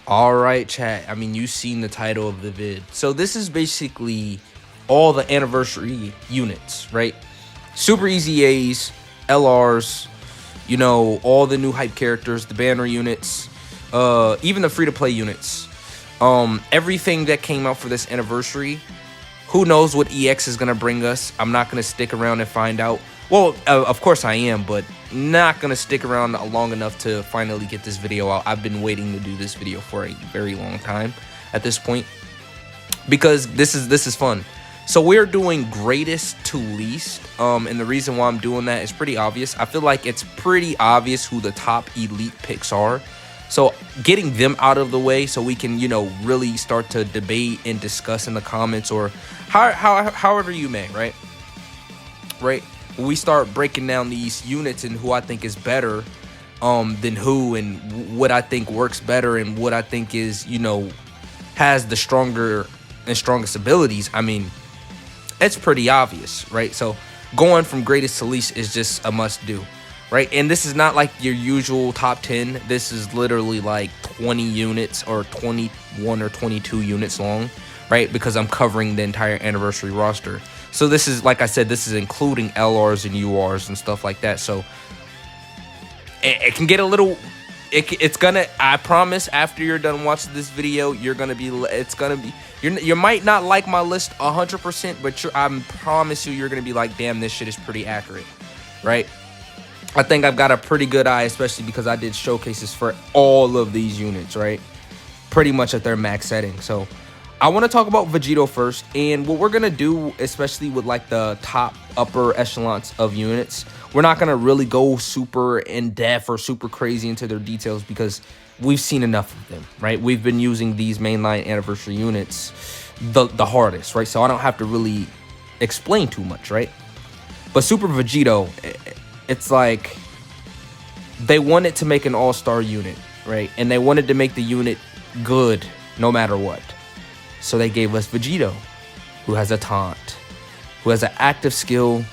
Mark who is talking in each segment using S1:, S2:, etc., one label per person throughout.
S1: All right, chat. I mean, you've seen the title of the vid. So this is basically all the anniversary units, right? Super easy A's, LRs, you know, all the new hype characters, the banner units, even the free-to-play units. Everything that came out for this anniversary. Who knows what EX is gonna bring us? I'm not gonna stick around and find out. Well, of course I am, but not gonna stick around long enough to finally get this video out. I've been waiting to do this video for a very long time at this point because this is fun. So we're doing greatest to least, and the reason why I'm doing that is pretty obvious. I feel like it's pretty obvious who the top elite picks are. So getting them out of the way so we can, you know, really start to debate and discuss in the comments or however you may, right? Right? When we start breaking down these units and who I think is better than who and what I think works better and what I think is, you know, has the stronger and strongest abilities, I mean, it's pretty obvious, right? So going from greatest to least is just a must do, right? And this is not like your usual top 10. This is literally like 20 units or 21 or 22 units long, right? Because I'm covering the entire anniversary roster. So this is, like I said, this is including LRs and URs and stuff like that. So it can get a little, it's gonna, I promise after you're done watching this video, you're gonna be, it's gonna be, you might not like my list 100%, but I promise you're gonna be like, damn, this shit is pretty accurate, right? I think I've got a pretty good eye, especially because I did showcases for all of these units, right? Pretty much at their max setting. So I want to talk about Vegito first, and what we're going to do, especially with like the top upper echelons of units, we're not going to really go super in depth or super crazy into their details because we've seen enough of them, right? We've been using these mainline anniversary units the hardest, right? So I don't have to really explain too much, right? But Super Vegito, it's like they wanted to make an all-star unit, right? And they wanted to make the unit good no matter what. So they gave us Vegito, who has a taunt, who has an active skill,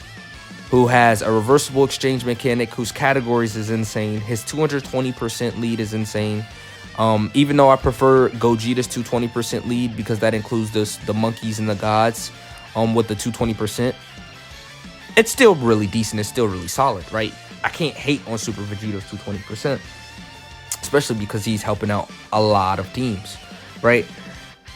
S1: who has a reversible exchange mechanic, whose categories is insane. His 220% lead is insane. Even though I prefer Gogeta's 220% lead because that includes the monkeys and the gods with the 220%. It's still really decent. It's still really solid, right? I can't hate on Super Vegito's 220%, especially because he's helping out a lot of teams, right?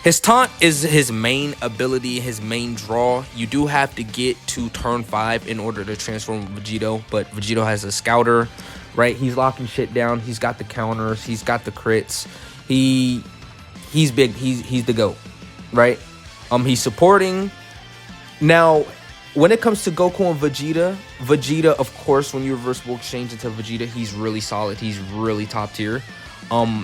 S1: His taunt is his main ability, his main draw. You do have to get to turn 5 in order to transform Vegito, but Vegito has a scouter, right? He's locking shit down. He's got the counters. He's got the crits. He's big. He's the GOAT, right? He's supporting. Now, when it comes to Goku and Vegeta, of course, when you reversible exchange into Vegeta, he's really solid. He's really top tier.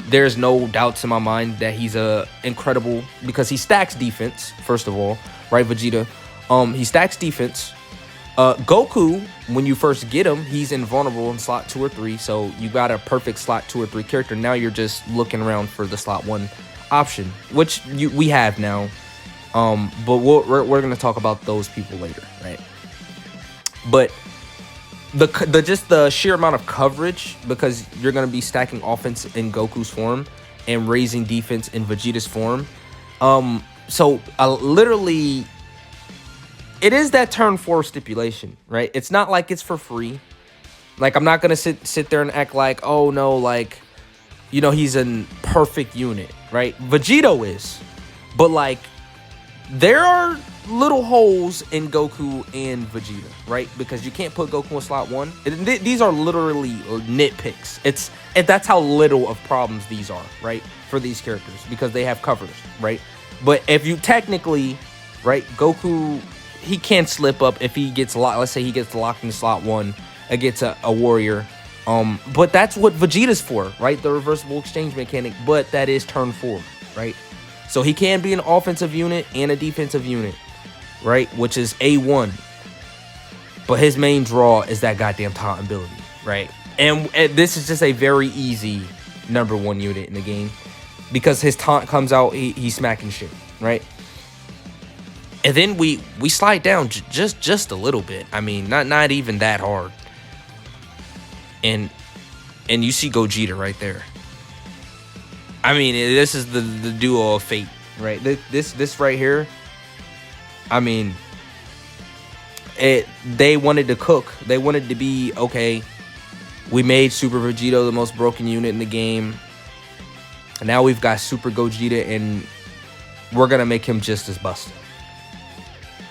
S1: There's no doubts in my mind that he's incredible because he stacks defense, first of all, right, Vegeta? He stacks defense. Goku, when you first get him, he's invulnerable in slot 2 or 3, so you got a perfect slot 2 or 3 character. Now you're just looking around for the slot 1 option, which we have now. But we're gonna talk about those people later, right? But just the sheer amount of coverage, because you're gonna be stacking offense in Goku's form and raising defense in Vegeta's form. So literally, it is that turn 4 stipulation, right? It's not like it's for free. Like, I'm not gonna sit there and act like, oh no, like, you know, he's a perfect unit, right? Vegito is, but like, there are little holes in Goku and Vegeta, right? Because you can't put Goku in slot 1. These are literally nitpicks. That's how little of problems these are, right? For these characters, because they have covers, right? But if you technically, right, Goku, he can slip up if he gets locked. Let's say he gets locked in slot 1 against a warrior. But that's what Vegeta's for, right? The reversible exchange mechanic. But that is turn 4, right? So he can be an offensive unit and a defensive unit, right? Which is A1. But his main draw is that goddamn taunt ability, right? And this is just a very easy #1 unit in the game. Because his taunt comes out, he's smacking shit, right? And then we slide down just a little bit. I mean, not even that hard. And you see Gogeta right there. I mean, this is the duo of fate, right? This right here. I mean, they wanted to cook. They wanted to be, okay, we made Super Vegito the most broken unit in the game. And now we've got Super Gogeta, and we're going to make him just as busted.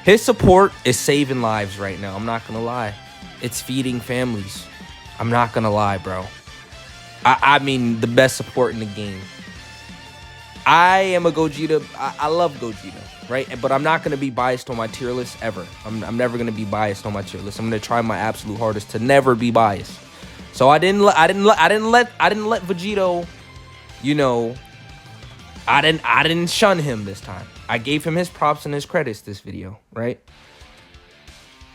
S1: His support is saving lives right now. I'm not going to lie. It's feeding families. I'm not going to lie, bro. I mean, the best support in the game. I am a Gogeta. I love Gogeta, right? But I'm not going to be biased on my tier list ever. I'm never going to be biased on my tier list. I'm going to try my absolute hardest to never be biased. So I didn't let Vegito, you know, I didn't shun him this time. I gave him his props and his credits this video, right?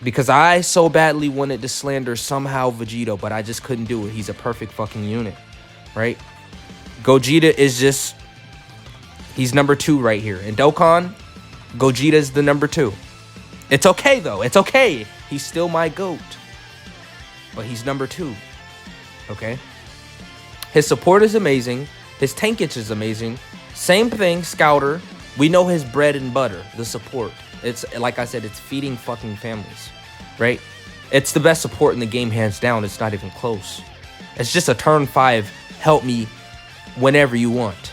S1: Because I so badly wanted to slander somehow Vegito, but I just couldn't do it. He's a perfect fucking unit, right? Gogeta is just, he's number 2 right here. In Dokkan, Gogeta's the number 2. It's okay, though. It's okay. He's still my GOAT. But he's number 2. Okay? His support is amazing. His tankage is amazing. Same thing, Scouter. We know his bread and butter, the support. It's, like I said, it's feeding fucking families, right? It's the best support in the game, hands down. It's not even close. It's just a turn 5, help me whenever you want.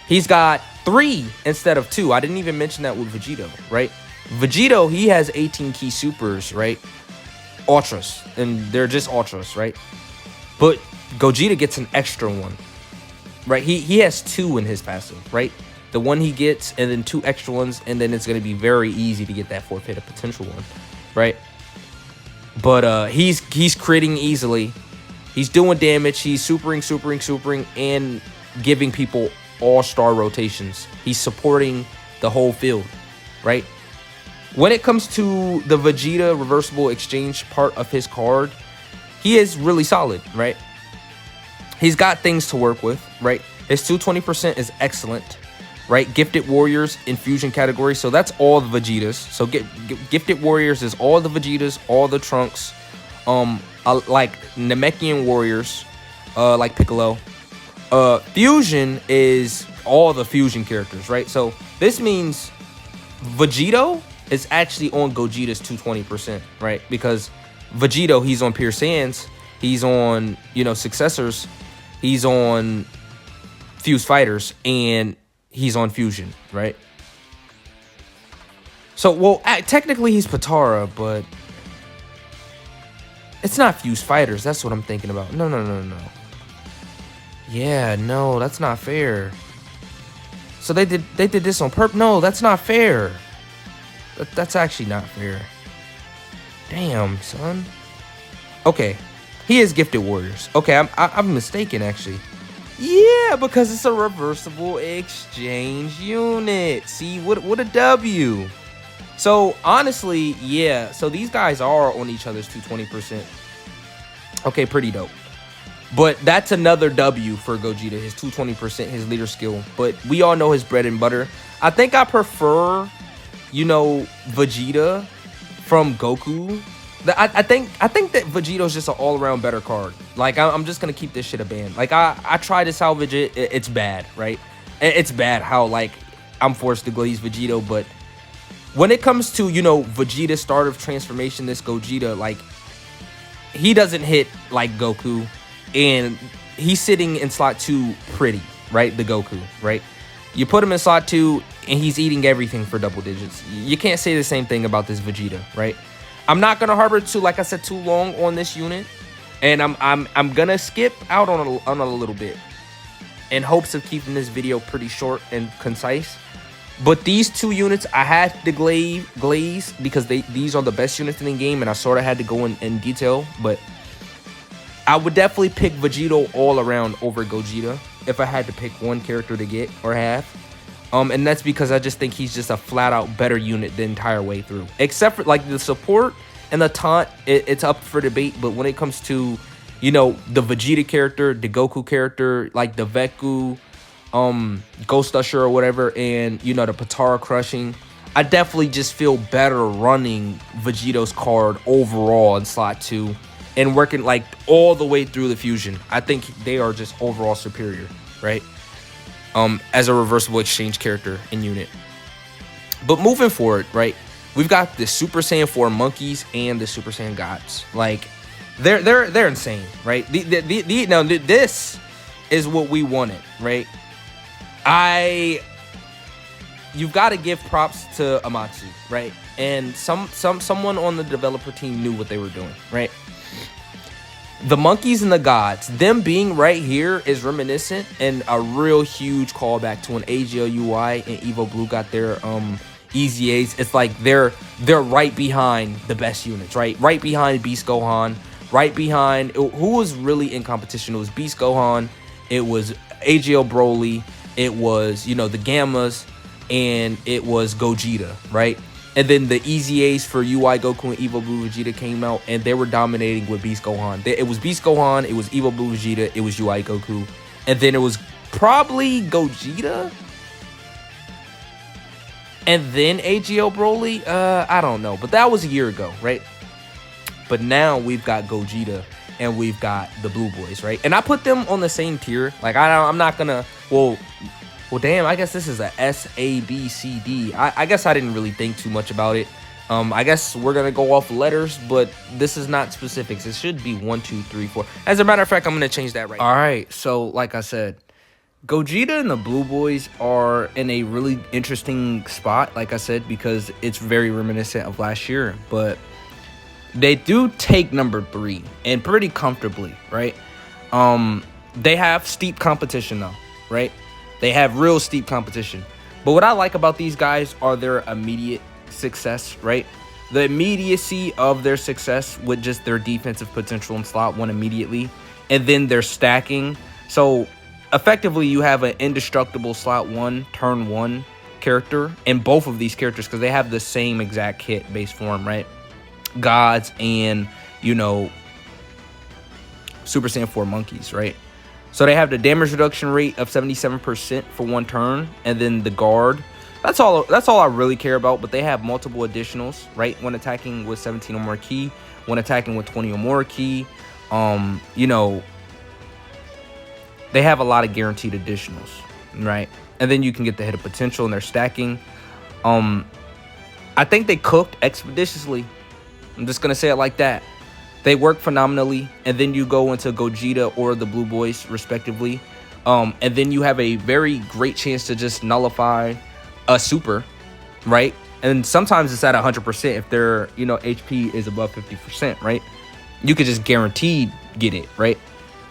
S1: He's got 3 instead of 2. I didn't even mention that with Vegito, right? Vegito, he has 18 key supers, right? Ultras, and they're just ultras, right? But Gogeta gets an extra one, right? He has 2 in his passive, right? The one he gets, and then 2 extra ones, and then it's going to be very easy to get that forfeit, a potential one, right? But he's critting easily. He's doing damage. He's supering, and giving people all-star rotations. He's supporting the whole field, right? When it comes to the Vegeta reversible exchange part of his card, he is really solid, right? He's got things to work with, right? His 220% is excellent, right? Gifted Warriors in fusion category, so that's all the Vegetas. So Gifted Warriors is all the Vegetas, all the Trunks, like Namekian Warriors, like Piccolo. Fusion is all the fusion characters, right? So this means Vegito is actually on Gogeta's 220%, right? Because Vegito, he's on Pure Saiyans, he's on, you know, Successors, he's on Fused Fighters, and he's on Fusion, right? So, well, technically he's Potara, but it's not Fused Fighters. That's what I'm thinking about. No. Yeah, no, that's not fair. So they did this on purpose. No, that's not fair. That's actually not fair. Damn, son. Okay, he is Gifted Warriors. Okay, I'm mistaken actually. Yeah, because it's a reversible exchange unit. See, what a W. So honestly, yeah. So these guys are on each other's 220%. Okay, pretty dope. But that's another W for Gogeta, his 220%, his leader skill. But we all know his bread and butter. I think I prefer, you know, Vegeta from Goku. I think that Vegito's just an all-around better card. Like, I'm just gonna keep this shit a ban. Like, I try to salvage it. It's bad, right? It's bad how, like, I'm forced to glaze Vegito. But when it comes to, you know, Vegeta start of transformation, this Gogeta, like, he doesn't hit like Goku. And he's sitting in slot 2 pretty, right? The Goku, right? You put him in slot 2, and he's eating everything for double digits. You can't say the same thing about this Vegeta, right? I'm not gonna harbor like I said, too long on this unit, and I'm gonna skip out on a little bit in hopes of keeping this video pretty short and concise. But these 2 units I had to glaze because these are the best units in the game, and I sort of had to go in detail, but I would definitely pick Vegito all around over Gogeta if I had to pick one character to get or have. And that's because I just think he's just a flat out better unit the entire way through. Except for like the support and the taunt, it's up for debate. But when it comes to, you know, the Vegeta character, the Goku character, like the Veku, Ghost Usher or whatever, and, you know, the Potara crushing, I definitely just feel better running Vegito's card overall in slot 2. And working like all the way through the fusion. I think they are just overall superior. right? As a reversible exchange character in unit. But moving forward, right, we've got the Super Saiyan 4 monkeys and the Super Saiyan gods. Like, they're insane, right? Now this is what we wanted, right? You've got to give props to Amatsu, right? And someone on the developer team knew what they were doing, right? The monkeys and the gods, them being right here is reminiscent and a real huge callback to when AGL UI and Evo Blue got their EZAs. It's like they're right behind the best units, right? Right behind Beast Gohan, right behind who was really in competition. It was Beast Gohan, it was AGL Broly, it was, you know, the Gammas, and it was Gogeta, right? And then the EZAs for UI Goku and Evo Blue Vegeta came out, and they were dominating with Beast Gohan. It was Beast Gohan, it was Evo Blue Vegeta, it was UI Goku, and then it was probably Gogeta, and then AGL Broly. I don't know, but that was a year ago, right? But now we've got Gogeta and we've got the Blue Boys, right? And I put them on the same tier. Like, I'm not gonna, well, damn, I guess this is a S, A, B, C, D. I guess I didn't really think too much about it. I guess we're going to go off letters, but this is not specifics. It should be 1, 2, 3, 4. As a matter of fact, I'm going to change that right now. All right, so like I said, Gogeta and the Blue Boys are in a really interesting spot, like I said, because it's very reminiscent of last year. But they do take number 3, and pretty comfortably, right? They have steep competition, though, right? They have real steep competition. But what I like about these guys are their immediate success, right? The immediacy of their success with just their defensive potential in slot 1 immediately. And then their stacking. So effectively you have an indestructible slot 1, turn 1 character in both of these characters because they have the same exact kit base form, right? Gods and, you know, Super Saiyan 4 monkeys, right? So they have the damage reduction rate of 77% for 1 turn, and then the guard. That's all I really care about, but they have multiple additionals, right? When attacking with 17 or more ki, when attacking with 20 or more ki. You know, they have a lot of guaranteed additionals, right? And then you can get the hit of potential and their stacking. I think they cooked expeditiously. I'm just going to say it like that. They work phenomenally, and then you go into Gogeta or the Blue Boys, respectively. And then you have a very great chance to just nullify a super, right? And sometimes it's at 100% if their, you know, HP is above 50%, right? You could just guaranteed get it, right?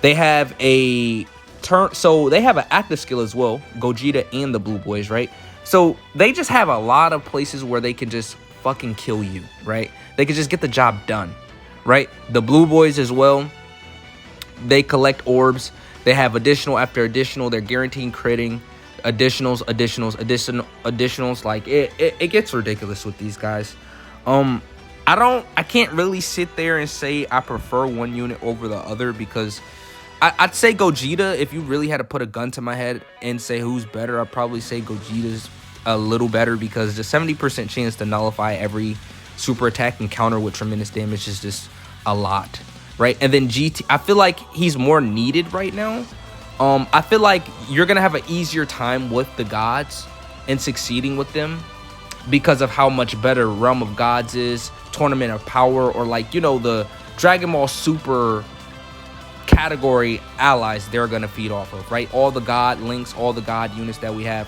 S1: They have a turn, so they have an active skill as well, Gogeta and the Blue Boys, right? So they just have a lot of places where they can just fucking kill you, right? They can just get the job done. Right, the Blue Boys as well, they collect orbs. They have additional after additional. They're guaranteeing critting, additionals. Like it gets ridiculous with these guys. I can't really sit there and say I prefer one unit over the other because I'd say Gogeta. If you really had to put a gun to my head and say who's better, I'd probably say Gogeta's a little better because the 70% chance to nullify every super attack and counter with tremendous damage is just a lot, right? And then GT, I feel like he's more needed right now. I feel like you're gonna have an easier time with the gods and succeeding with them because of how much better Realm of Gods is, Tournament of Power, or like, you know, the Dragon Ball Super category allies they're gonna feed off of, right? All the god links, all the god units that we have.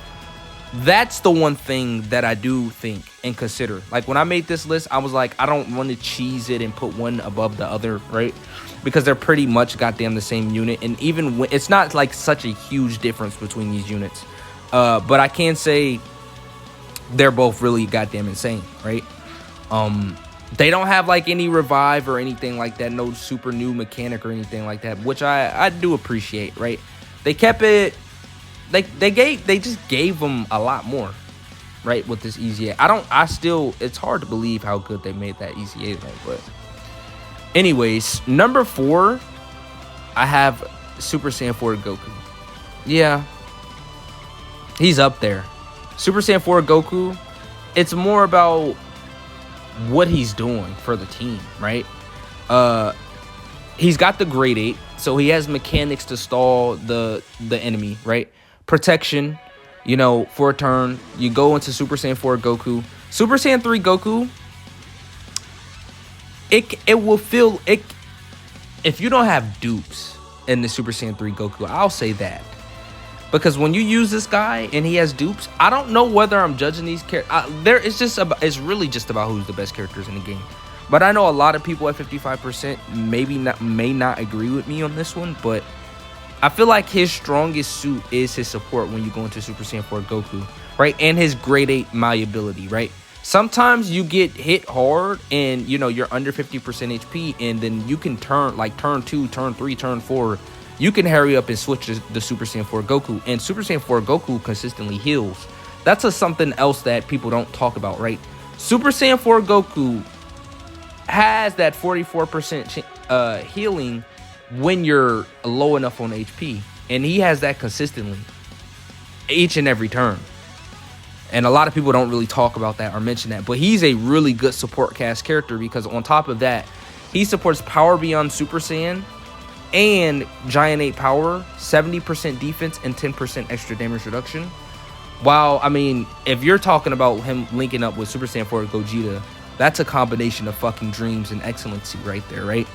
S1: That's the one thing that I do think and consider. Like when I made this list, I was like, I don't want to cheese it and put one above the other, right? Because they're pretty much goddamn the same unit. And even when it's not like such a huge difference between these units. But I can say they're both really goddamn insane, right? They don't have like any revive or anything like that. No super new mechanic or anything like that, which I do appreciate, right? They kept it. They just gave them a lot more, right, with this EZA. It's hard to believe how good they made that EZA though, but anyways, number 4, I have Super Saiyan 4 Goku. Yeah, he's up there. Super Saiyan 4 Goku, it's more about what he's doing for the team, right? He's got the grade 8, So he has mechanics to stall the enemy, right? Protection, you know, for a turn. You go into Super Saiyan 4 Goku. Super Saiyan 3 Goku, it will feel it if you don't have dupes in the Super Saiyan 3 Goku. I'll say that. Because when you use this guy and he has dupes, I don't know whether I'm judging these characters. It's really just about who's the best characters in the game. But I know a lot of people at 55% may not agree with me on this one, but I feel like his strongest suit is his support when you go into Super Saiyan 4 Goku, right? And his grade 8 malleability, right? Sometimes you get hit hard and, you know, you're under 50% HP, and then you can turn, like turn 2, turn 3, turn 4. You can hurry up and switch to the Super Saiyan 4 Goku. And Super Saiyan 4 Goku consistently heals. That's something else that people don't talk about, right? Super Saiyan 4 Goku has that 44% healing when you're low enough on HP. And he has that consistently each and every turn. And a lot of people don't really talk about that or mention that. But he's a really good support cast character, because on top of that, he supports Power Beyond Super Saiyan and Giant 8 Power, 70% defense, and 10% extra damage reduction. While, I mean, if you're talking about him linking up with Super Saiyan 4 Gogeta, that's a combination of fucking dreams and excellency right there, right?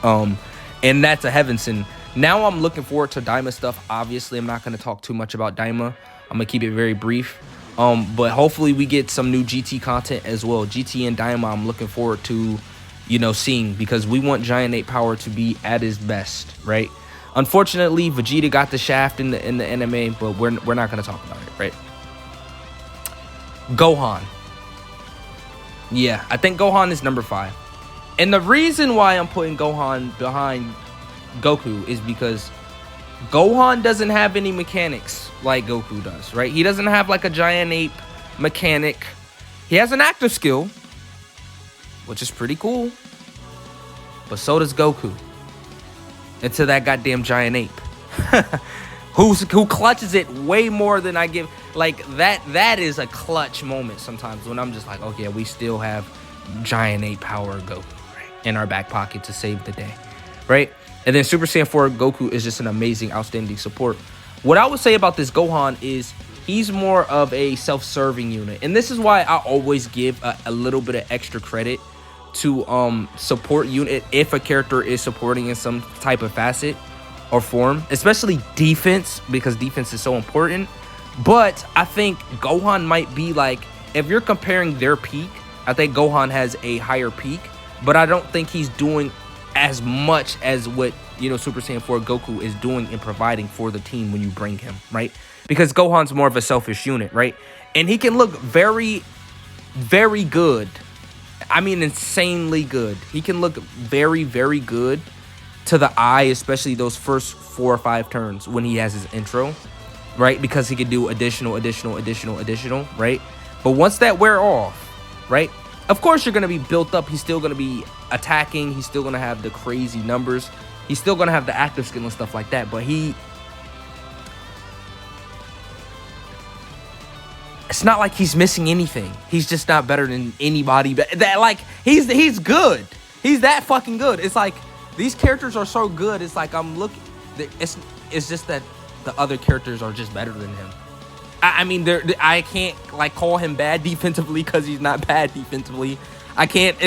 S1: And that's a heaven sin. Now I'm looking forward to Daima stuff. Obviously, I'm not going to talk too much about Daima. I'm going to keep it very brief. But hopefully we get some new GT content as well. GT and Daima I'm looking forward to, you know, seeing, because we want Giant 8 Power to be at his best, right? Unfortunately, Vegeta got the shaft in the anime, but we're not going to talk about it, right? Gohan. Yeah, I think Gohan is number 5. And the reason why I'm putting Gohan behind Goku is because Gohan doesn't have any mechanics like Goku does, right? He doesn't have like a giant ape mechanic. He has an active skill, which is pretty cool. But so does Goku. Into that goddamn giant ape. Who clutches it way more than I give. Like, that is a clutch moment sometimes when I'm just like, okay, we still have Giant 8 Power Goku, right, in our back pocket to save the day, right? And then Super Saiyan 4 Goku is just an amazing, outstanding support. What I would say about this Gohan is he's more of a self-serving unit. And this is why I always give a little bit of extra credit to support unit if a character is supporting in some type of facet or form, especially defense, because defense is so important. But I think Gohan might be like, if you're comparing their peak, I think Gohan has a higher peak, but I don't think he's doing as much as what, you know, Super Saiyan 4 Goku is doing and providing for the team when you bring him, right? Because Gohan's more of a selfish unit, right? And he can look very, very good. I mean, insanely good. He can look very, very good to the eye, especially those first 4 or 5 turns when he has his intro, right? Because he can do additional, right? But once that wear off, right? Of course, you're going to be built up. He's still going to be attacking. He's still going to have the crazy numbers. He's still going to have the active skill and stuff like that. But it's not like he's missing anything. He's just not better than anybody. That, like, he's good. He's that fucking good. It's like, these characters are so good. It's like, I'm looking. It's just that the other characters are just better than him. I mean, I can't like call him bad defensively because he's not bad defensively. I can't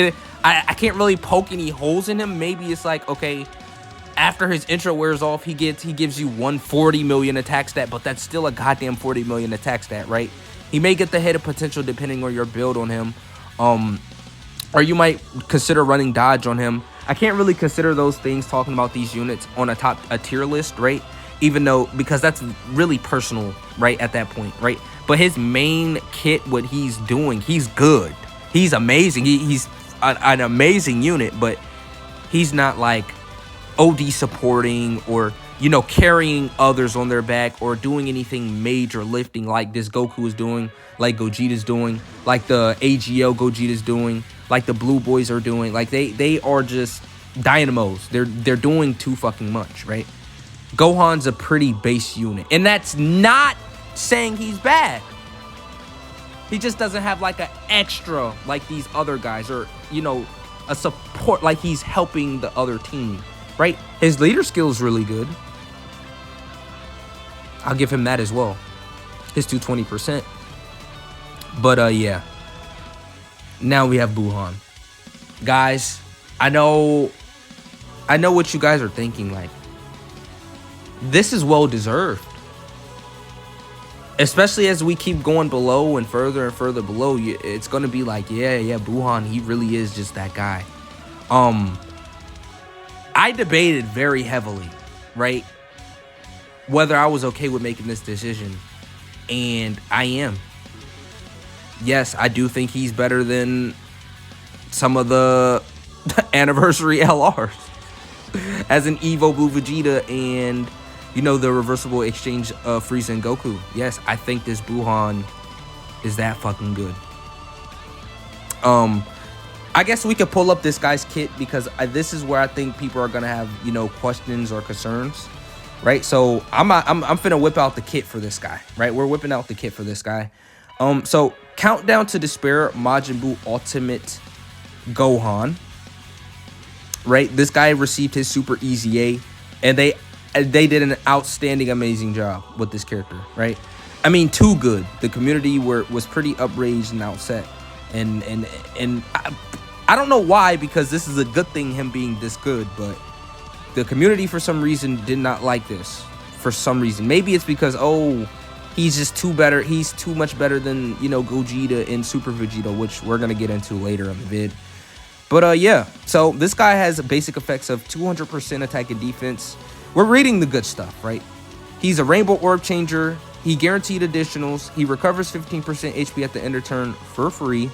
S1: really poke any holes in him. Maybe it's like, okay, after his intro wears off, he gives you 140 million attack stat, but that's still a goddamn 40 million attack stat, right? He may get the hit of potential depending on your build on him, or you might consider running dodge on him. I can't really consider those things talking about these units on a tier list, right? Even though, because that's really personal, right, at that point, right? But his main kit, what he's doing, he's good. He's amazing. He's an amazing unit, but he's not like OD supporting or, you know, carrying others on their back or doing anything major lifting like this Goku is doing, like Gogeta's doing, like the AGL Gogeta's doing, like the Blue Boys are doing. Like, they are just dynamos. They're doing too fucking much, right? Gohan's a pretty base unit. And that's not saying he's bad. He just doesn't have like an extra like these other guys, or, you know, a support like he's helping the other team. right? His leader skill is really good. I'll give him that as well. His 220%. But yeah. Now we have Buhan. Guys, I know what you guys are thinking. Like, this is well deserved. Especially as we keep going below and further below, it's gonna be like, yeah, Buhan, he really is just that guy. I debated very heavily, right, whether I was okay with making this decision, and I am. Yes, I do think he's better than some of the anniversary LRs as an Evo Blue Vegeta and, you know, the reversible exchange of Frieza and Goku. Yes, I think this Buhan is that fucking good. I guess we could pull up this guy's kit because this is where I think people are gonna have, you know, questions or concerns, right? So I'm finna whip out the kit for this guy, right? We're whipping out the kit for this guy. So Countdown to Despair Majin Buu Ultimate Gohan, right? This guy received his Super Easy A, and they did an outstanding, amazing job with this character, right? I mean, too good. The community was pretty outraged and upset, and I don't know why, because this is a good thing, him being this good, but the community for some reason did not like this. For some reason, maybe it's because, oh, he's just too better. He's too much better than, you know, Gogeta and Super Vegeta, which we're gonna get into later in the vid. But yeah, so this guy has basic effects of 200% attack and defense. We're reading the good stuff, right? He's a Rainbow Orb Changer. He guaranteed additionals. He recovers 15% HP at the end of turn for free.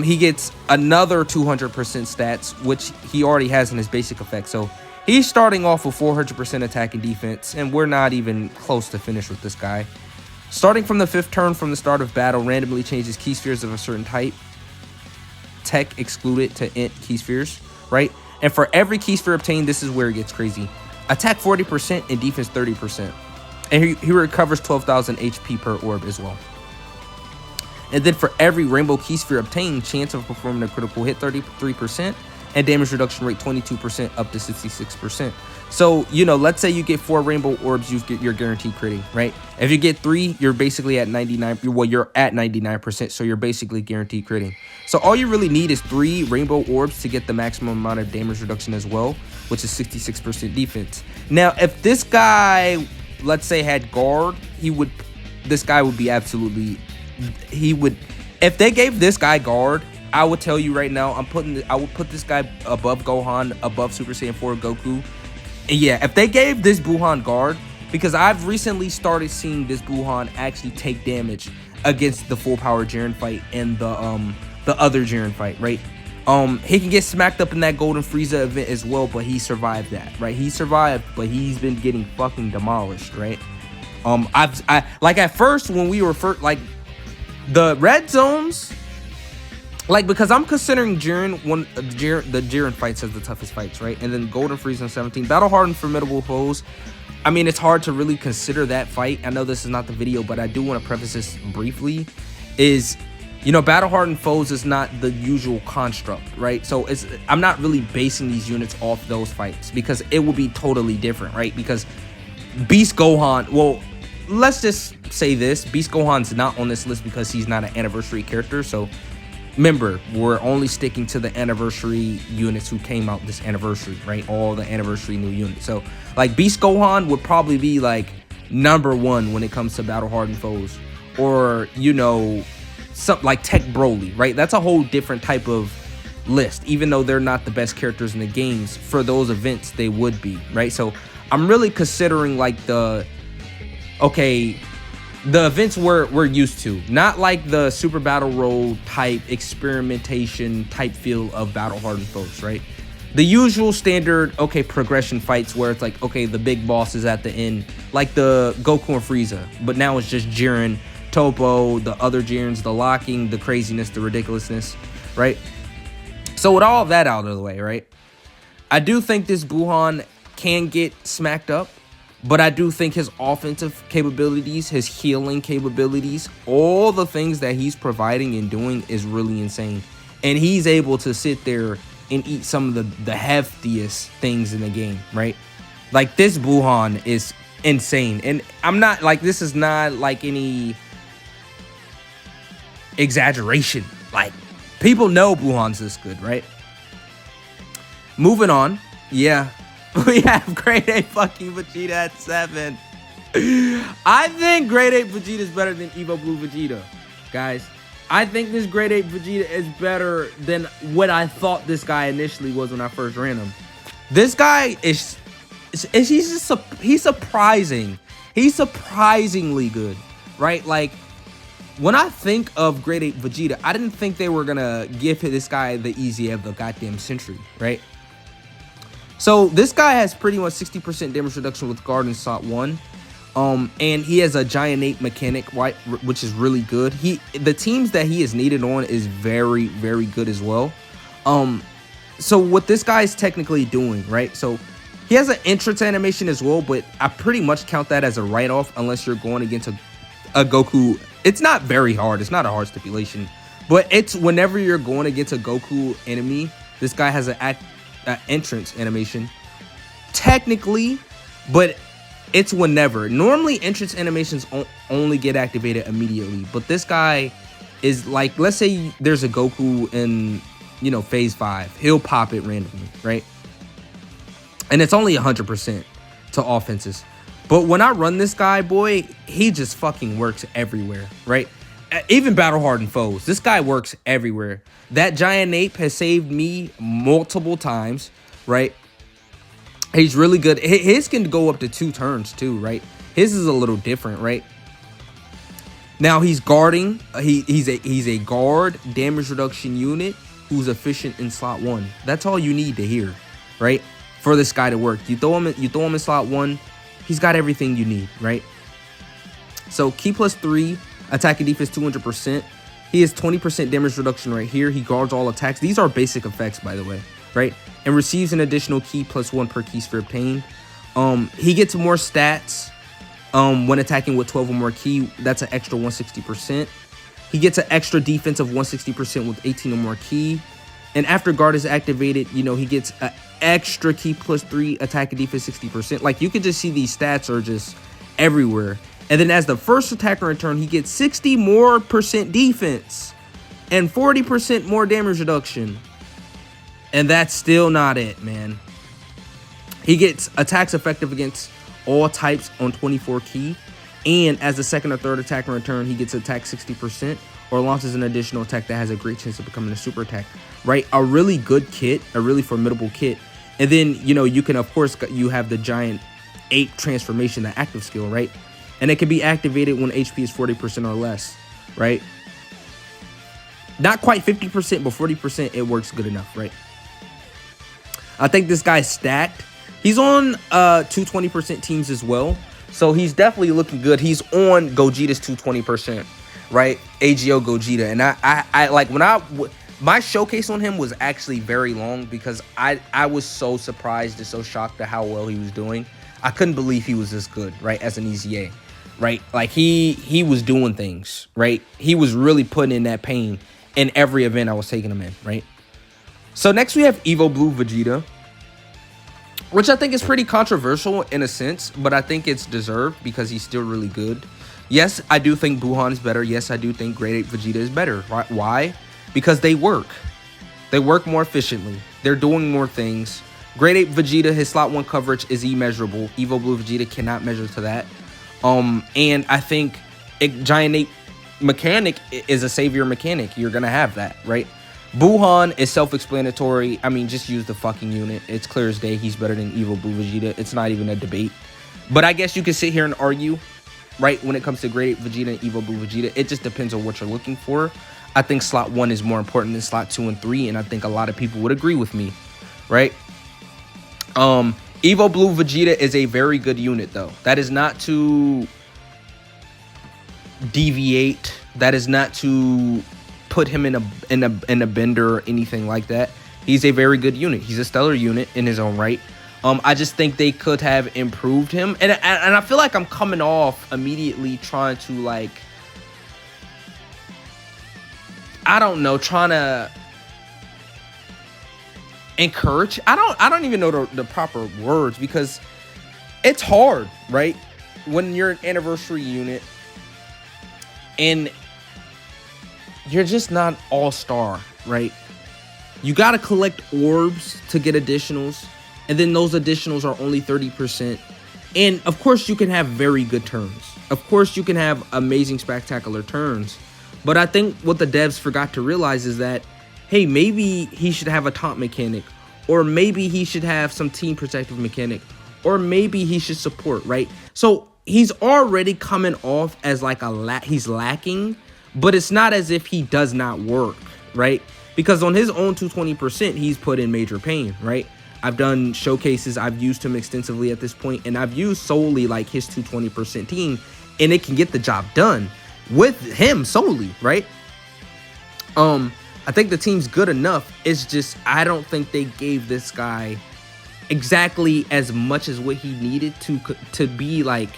S1: He gets another 200% stats, which he already has in his basic effect. So he's starting off with 400% attack and defense, and we're not even close to finish with this guy. Starting from the 5th turn from the start of battle, randomly changes key spheres of a certain type. Tech excluded to int key spheres, right? And for every key sphere obtained, this is where it gets crazy. Attack 40% and defense 30%. And he recovers 12,000 HP per orb as well. And then for every rainbow key sphere obtained, chance of performing a critical hit 33%, and damage reduction rate 22% up to 66%. So, you know, let's say you get 4 rainbow orbs, you're guaranteed critting, right? If you get 3, you're basically at 99. Well, you're at 99%, so you're basically guaranteed critting. So all you really need is 3 rainbow orbs to get the maximum amount of damage reduction as well, which is 66% defense. Now, if this guy, let's say, had guard, this guy would be absolutely, if they gave this guy guard, I would tell you right now, I would put this guy above Gohan, above Super Saiyan 4 Goku. And yeah, if they gave this Buhan guard, because I've recently started seeing this Buhan actually take damage against the full power Jiren fight and the other Jiren fight, right? He can get smacked up in that Golden Frieza event as well, but he survived that, right? He survived, but he's been getting fucking demolished, right? I like at first when we were first, like the red zones. Like, because I'm considering Jiren, the Jiren fights as the toughest fights, right? And then Golden Frieza and 17. Battle Hardened Formidable Foes. I mean, it's hard to really consider that fight. I know this is not the video, but I do want to preface this briefly. Is, you know, Battle Hardened Foes is not the usual construct, right? So I'm not really basing these units off those fights because it will be totally different, right? Because Beast Gohan, well, let's just say this. Beast Gohan's not on this list because he's not an anniversary character, so remember, we're only sticking to the anniversary units who came out this anniversary, right? All the anniversary new units. So, like, Beast Gohan would probably be, like, #1 when it comes to Battle Hardened Foes. Or, you know, something like Tech Broly, right? That's a whole different type of list. Even though they're not the best characters in the games, for those events, they would be, right? So, I'm really considering, like, the events we're used to, not like the Super Battle Road type experimentation type feel of Battle Hardened Foes, right? The usual standard, progression fights where it's like, the big boss is at the end, like the Goku and Frieza, but now it's just Jiren, Toppo, the other Jirens, the locking, the craziness, the ridiculousness, right? So with all of that out of the way, right? I do think this Buhan can get smacked up. But I do think his offensive capabilities, his healing capabilities, all the things that he's providing and doing is really insane. And he's able to sit there and eat some of the heftiest things in the game, right? Like this Buhan is insane. And I'm not like, this is not like any exaggeration. Like people know Buhan's this good, right? Moving on. Yeah. We have grade 8 fucking Vegeta at 7. I think grade 8 Vegeta is better than Evo Blue Vegeta, guys. I think this grade 8 Vegeta is better than what I thought this guy initially was when I first ran him. This guy is he's surprising. He's surprisingly good, right? Like when I think of grade 8 Vegeta, I didn't think they were gonna give this guy the easy of the goddamn century, right? So this guy has pretty much 60% damage reduction with guard in slot 1. And he has a giant ape mechanic, which is really good. The teams that he is needed on is very, very good as well. So what this guy is technically doing, right? So he has an entrance animation as well, but I pretty much count that as a write-off unless you're going against a Goku. It's not very hard. It's not a hard stipulation, but it's whenever you're going against a Goku enemy, this guy has an entrance animation technically, but it's whenever. Normally entrance animations only get activated immediately, but this guy is like, let's say there's a Goku in, you know, phase 5, he'll pop it randomly, right? And it's only 100% to offenses. But when I run this guy, boy, he just fucking works everywhere, right? Even battle hardened foes, this guy works everywhere. That giant ape has saved me multiple times, right? He's really good. His can go up to 2 turns too, right? His is a little different, right? Now he's guarding. He's a guard damage reduction unit who's efficient in slot 1. That's all you need to hear, right? For this guy to work. You throw him in slot 1, he's got everything you need, right? So key plus 3, attack and defense 200%. He has 20% damage reduction right here. He guards all attacks. These are basic effects, by the way, right? And receives an additional key plus 1 per key sphere obtained. He gets more stats when attacking with 12 or more key. That's an extra 160%. He gets an extra defense of 160% with 18 or more key. And after guard is activated, you know, he gets an extra key plus 3 attack and defense 60%. Like you can just see these stats are just everywhere. And then as the first attacker in turn, he gets 60% more defense and 40% more damage reduction. And that's still not it, man. He gets attacks effective against all types on 24 key. And as the second or third attacker in turn, he gets attacked 60% or launches an additional attack that has a great chance of becoming a super attack, right? A really good kit, a really formidable kit. And then, you know, you can, of course, you have the giant ape transformation, the active skill, right? And it can be activated when HP is 40% or less, right? Not quite 50%, but 40%, it works good enough, right? I think this guy's stacked. He's on 220% teams as well. So he's definitely looking good. He's on Gogeta's 220%, right? AGO Gogeta. And I like when my showcase on him was actually very long because I was so surprised and so shocked at how well he was doing. I couldn't believe he was this good, right? As an EZA, right? Like he was doing things, right? He was really putting in that pain in every event I was taking him in, right? So next we have Evo Blue Vegeta, which I think is pretty controversial in a sense, but I think it's deserved because he's still really good. Yes, I do think Buhan is better. Yes, I do think Grade 8 Vegeta is better. Right? Why? Because they work. They work more efficiently. They're doing more things. Grade 8 Vegeta, his slot 1 coverage is immeasurable. Evo Blue Vegeta cannot measure to that. And I think Giant Ape mechanic is a savior mechanic. You're going to have that, right? Buhan is self-explanatory. I mean, just use the fucking unit. It's clear as day. He's better than Evo Blue Vegeta. It's not even a debate. But I guess you can sit here and argue, right, when it comes to Grade 8 Vegeta and Evo Blue Vegeta. It just depends on what you're looking for. I think slot 1 is more important than slot 2 and 3, and I think a lot of people would agree with me, right? Evo Blue Vegeta is a very good unit, though. That is not to deviate. That is not to put him in a bender or anything like that. He's a very good unit. He's a stellar unit in his own right. I just think they could have improved him, and I feel like I'm coming off immediately trying to, like, I don't know, trying to encourage. I don't even know the proper words, because it's hard, right? When you're an anniversary unit and you're just not all-star, right? You got to collect orbs to get additionals, and then those additionals are only 30%. And of course you can have very good turns. Of course you can have amazing spectacular turns. But I think what the devs forgot to realize is that, hey, maybe he should have a taunt mechanic, or maybe he should have some team protective mechanic, or maybe he should support, right? So he's already coming off as like he's lacking, but it's not as if he does not work, right? Because on his own 220%, he's put in major pain, right? I've done showcases, I've used him extensively at this point, and I've used solely like his 220% team, and it can get the job done with him solely, right? I think the team's good enough. It's just, I don't think they gave this guy exactly as much as what he needed to be like,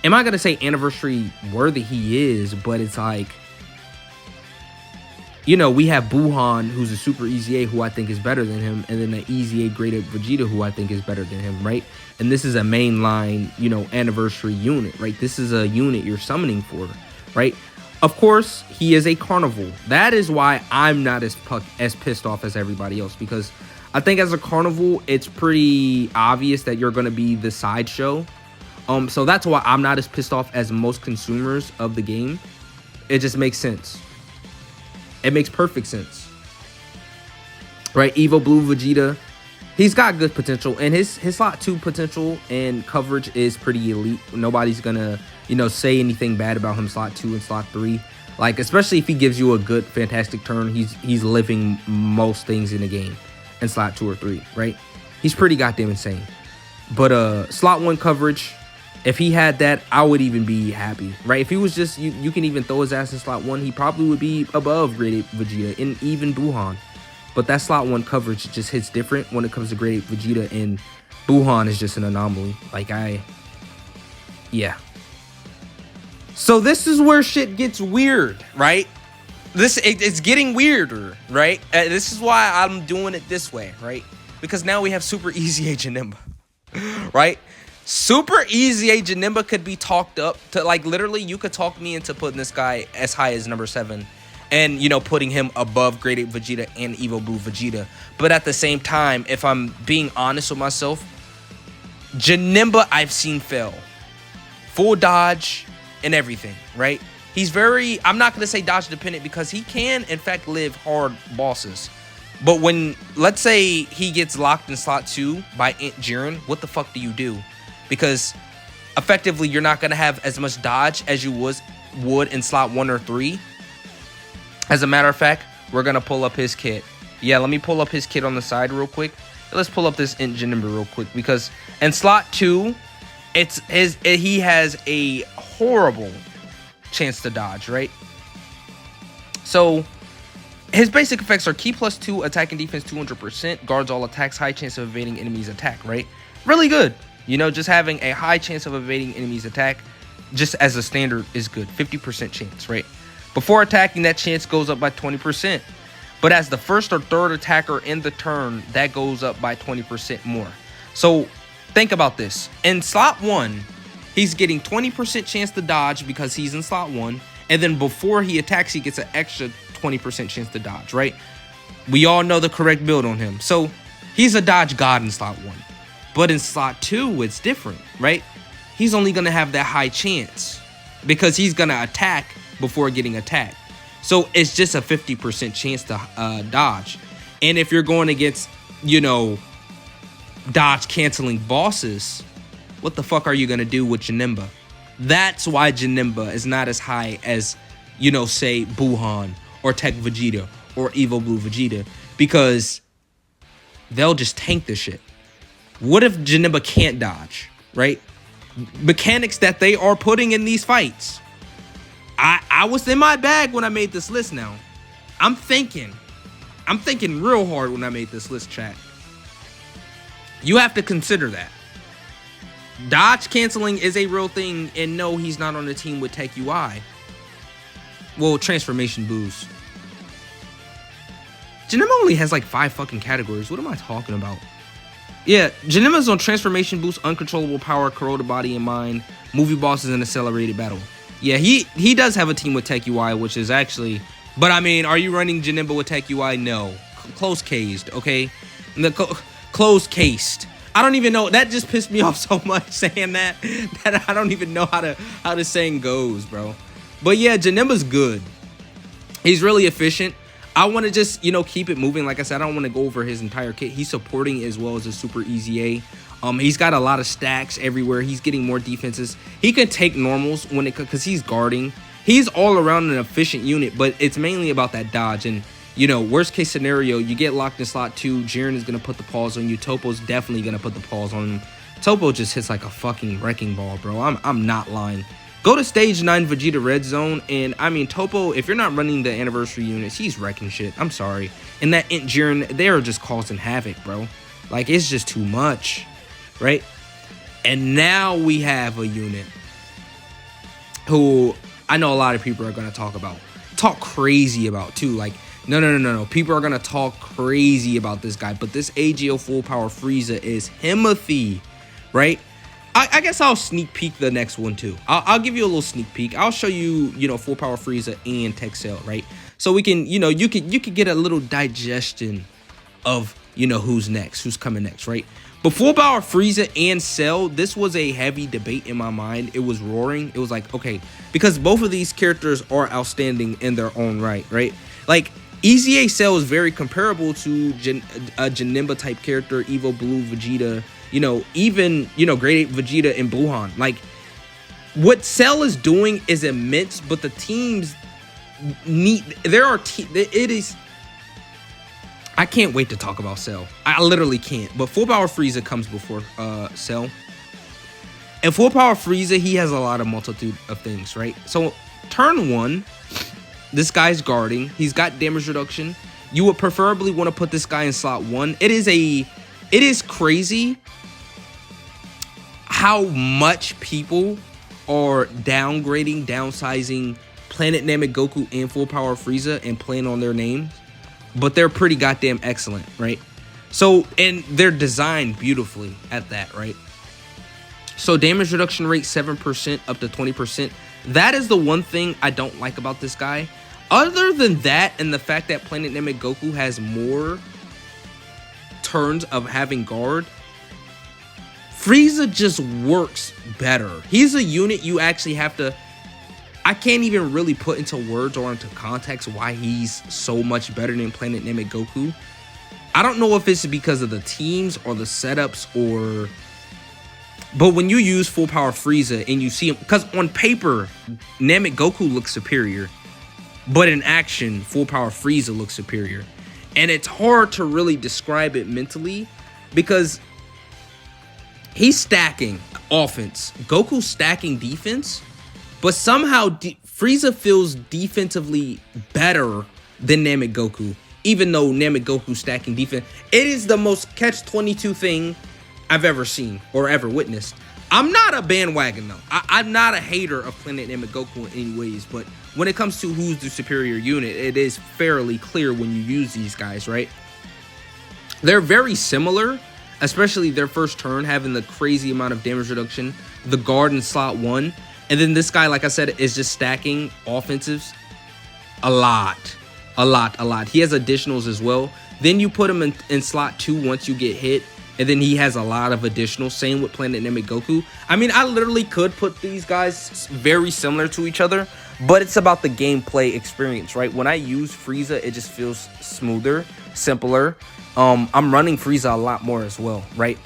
S1: am I gonna say anniversary worthy? He is, but it's like, you know, we have Buhan, who's a super easy A, who I think is better than him, and then an easy A graded Vegeta, who I think is better than him, right? And this is a mainline, you know, anniversary unit, right? This is a unit you're summoning for, right? Of course, he is a carnival. That is why I'm not as pissed off as everybody else, because I think as a carnival, it's pretty obvious that you're going to be the sideshow. So that's why I'm not as pissed off as most consumers of the game. It just makes sense. It makes perfect sense, right? Evo Blue Vegeta, he's got good potential, and his slot 2 potential and coverage is pretty elite. Nobody's gonna, you know, say anything bad about him slot 2 and slot 3. Like, especially if he gives you a good, fantastic turn, he's living most things in the game in slot 2 or 3, right? He's pretty goddamn insane. But slot 1 coverage, if he had that, I would even be happy, right? If he was just, you can even throw his ass in slot 1, he probably would be above graded Vegeta and even Buhan. But that slot 1 coverage just hits different when it comes to graded Vegeta, and Buhan is just an anomaly. Like, yeah. So this is where shit gets weird, right? It's getting weirder, right? This is why I'm doing it this way, right? Because now we have Super Easy A Janemba, right? Super Easy A Janemba could be talked up to, like, literally you could talk me into putting this guy as high as number 7 and, you know, putting him above graded Vegeta and Evo Blue Vegeta. But at the same time, if I'm being honest with myself, Janemba I've seen fail. Full dodge and everything, right? He's very, I'm not going to say dodge dependent, because he can, in fact, live hard bosses. But when, let's say he gets locked in slot 2 by Ant Jiren, what the fuck do you do? Because effectively, you're not going to have as much dodge as you would in slot 1 or 3. As a matter of fact, we're going to pull up his kit. Yeah, let me pull up his kit on the side real quick. Let's pull up this Ant Janemba real quick, because in slot 2, he has a horrible chance to dodge, right? So his basic effects are key +2, attack and defense 200%, guards all attacks, high chance of evading enemies attack, right? Really good. You know, just having a high chance of evading enemies attack, just as a standard, is good. 50% chance, right? Before attacking, that chance goes up by 20%. But as the first or third attacker in the turn, that goes up by 20% more. So think about this. In slot 1, he's getting 20% chance to dodge because he's in slot 1. And then before he attacks, he gets an extra 20% chance to dodge, right? We all know the correct build on him. So he's a dodge god in slot 1. But in slot 2, it's different, right? He's only going to have that high chance because he's going to attack before getting attacked. So it's just a 50% chance to dodge. And if you're going against, you know, dodge canceling bosses, what the fuck are you going to do with Janemba? That's why Janemba is not as high as, you know, say Buhan or Tech Vegeta or Evo Blue Vegeta, because they'll just tank this shit. What if Janemba can't dodge, right? Mechanics that they are putting in these fights. I was in my bag when I made this list now. I'm thinking real hard when I made this list, chat. You have to consider that. Dodge canceling is a real thing, and no, he's not on the team with Tech UI. Well, transformation boost. Janemba only has like 5 fucking categories. What am I talking about? Yeah, Janemba's on transformation boost, uncontrollable power, corroded body and mind, movie bosses, and accelerated battle. Yeah, he does have a team with Tech UI, which is actually... But I mean, are you running Janemba with Tech UI? No. Close cased, okay? Close cased. I don't even know. That just pissed me off so much saying that I don't even know how the saying goes, bro. But yeah, Janemba's good. He's really efficient. I want to just, keep it moving. Like I said, I don't want to go over his entire kit. He's supporting as well as a super easy A. He's got a lot of stacks everywhere. He's getting more defenses. He can take normals because he's guarding. He's all around an efficient unit, but it's mainly about that dodge. And, worst case scenario, you get locked in slot 2. Jiren is going to put the pause on you. Topo's definitely going to put the pause on him. Topo just hits like a fucking wrecking ball, bro. I'm not lying. Go to stage 9 Vegeta Red Zone, and I mean, Topo, if you're not running the anniversary units, he's wrecking shit. I'm sorry. And that Int Jiren, they are just causing havoc, bro. Like, it's just too much, right? And now we have a unit who I know a lot of people are going to talk crazy about, too. Like, no. People are going to talk crazy about this guy, but this AGO Full Power Frieza is Himothy, right? I guess I'll sneak peek the next one too. I'll give you a little sneak peek. I'll show you, Full Power Frieza and Tech Cell, right? So we can, you could get a little digestion of, who's next, who's coming next, right? But Full Power Frieza and Cell, this was a heavy debate in my mind. It was roaring. It was like, okay, because both of these characters are outstanding in their own right? Like, Easy A Cell is very comparable to a Janemba type character, Evo Blue, Vegeta, even, Grade 8 Vegeta and Buhan. Like, what Cell is doing is immense, but the teams need... I can't wait to talk about Cell. I literally can't. But Full Power Frieza comes before Cell. And Full Power Frieza, he has a lot of multitude of things, right? So, turn 1, this guy's guarding. He's got damage reduction. You would preferably want to put this guy in slot 1. It is crazy how much people are downsizing Planet Namek Goku and Full Power Frieza and playing on their names, but they're pretty goddamn excellent, right? So, and they're designed beautifully at that, right? So damage reduction rate 7% up to 20%. That is the one thing I don't like about this guy. Other than that, and the fact that Planet Namek Goku has more turns of having guard, Frieza just works better. He's a unit you actually have to... I can't even really put into words or into context why he's so much better than Planet Namek Goku. I don't know if it's because of the teams or the setups or... But when you use Full Power Frieza and you see him... Because on paper, Namek Goku looks superior. But in action, Full Power Frieza looks superior. And it's hard to really describe it mentally because he's stacking offense. Goku's stacking defense. But somehow Frieza feels defensively better than Namek Goku. Even though Namek Goku's stacking defense. It is the most catch-22 thing I've ever seen or ever witnessed. I'm not a bandwagon though. I'm not a hater of Planet Namek Goku in any ways. But when it comes to who's the superior unit, it is fairly clear when you use these guys, right? They're very similar. Especially their first turn having the crazy amount of damage reduction. The guard in slot 1. And then this guy, like I said, is just stacking offensives a lot. He has additionals as well. Then you put him in slot 2 once you get hit. And then he has a lot of additionals. Same with Planet Namek Goku. I mean, I literally could put these guys very similar to each other. But it's about the gameplay experience, right? When I use Frieza, it just feels smoother, simpler. I'm running Frieza a lot more as well, right?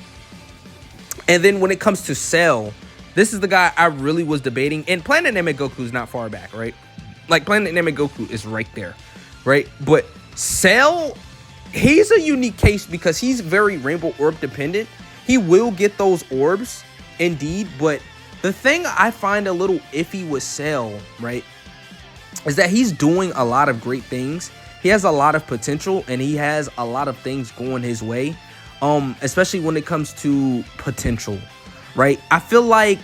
S1: And then when it comes to Cell... This is the guy I really was debating. And Planet Namek Goku is not far back, right? Like, Planet Namek Goku is right there, right? But Cell, he's a unique case because he's very Rainbow Orb dependent. He will get those orbs, indeed. But the thing I find a little iffy with Cell, right, is that he's doing a lot of great things. He has a lot of potential, and he has a lot of things going his way, especially when it comes to potential. Right, I feel like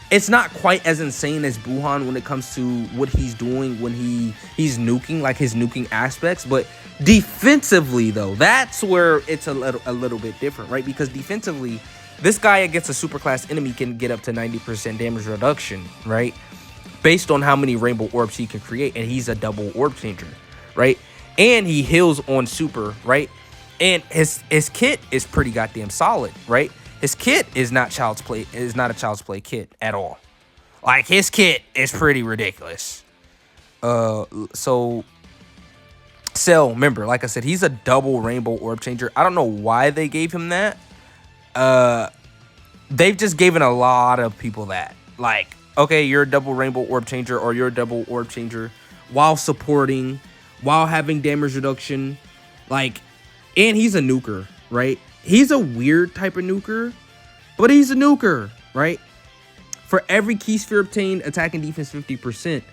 S1: it's not quite as insane as Buhan when it comes to what he's doing when he's nuking, like his nuking aspects. But defensively, though, that's where it's a little bit different, right? Because defensively, this guy against a superclass enemy can get up to 90% damage reduction, right? Based on how many rainbow orbs he can create, and he's a double orb changer, right? And he heals on super, right? And his kit is pretty goddamn solid, right? His kit is not child's play, is not a child's play kit at all. Like, his kit is pretty ridiculous. So Cell, remember, like I said, he's a double rainbow orb changer. I don't know why they gave him that. They've just given a lot of people that. Like, okay, you're a double rainbow orb changer, or you're a double orb changer while supporting, while having damage reduction, like, and he's a nuker, right? He's a weird type of nuker, but he's a nuker, right? For every key sphere obtained, attack and defense 50%,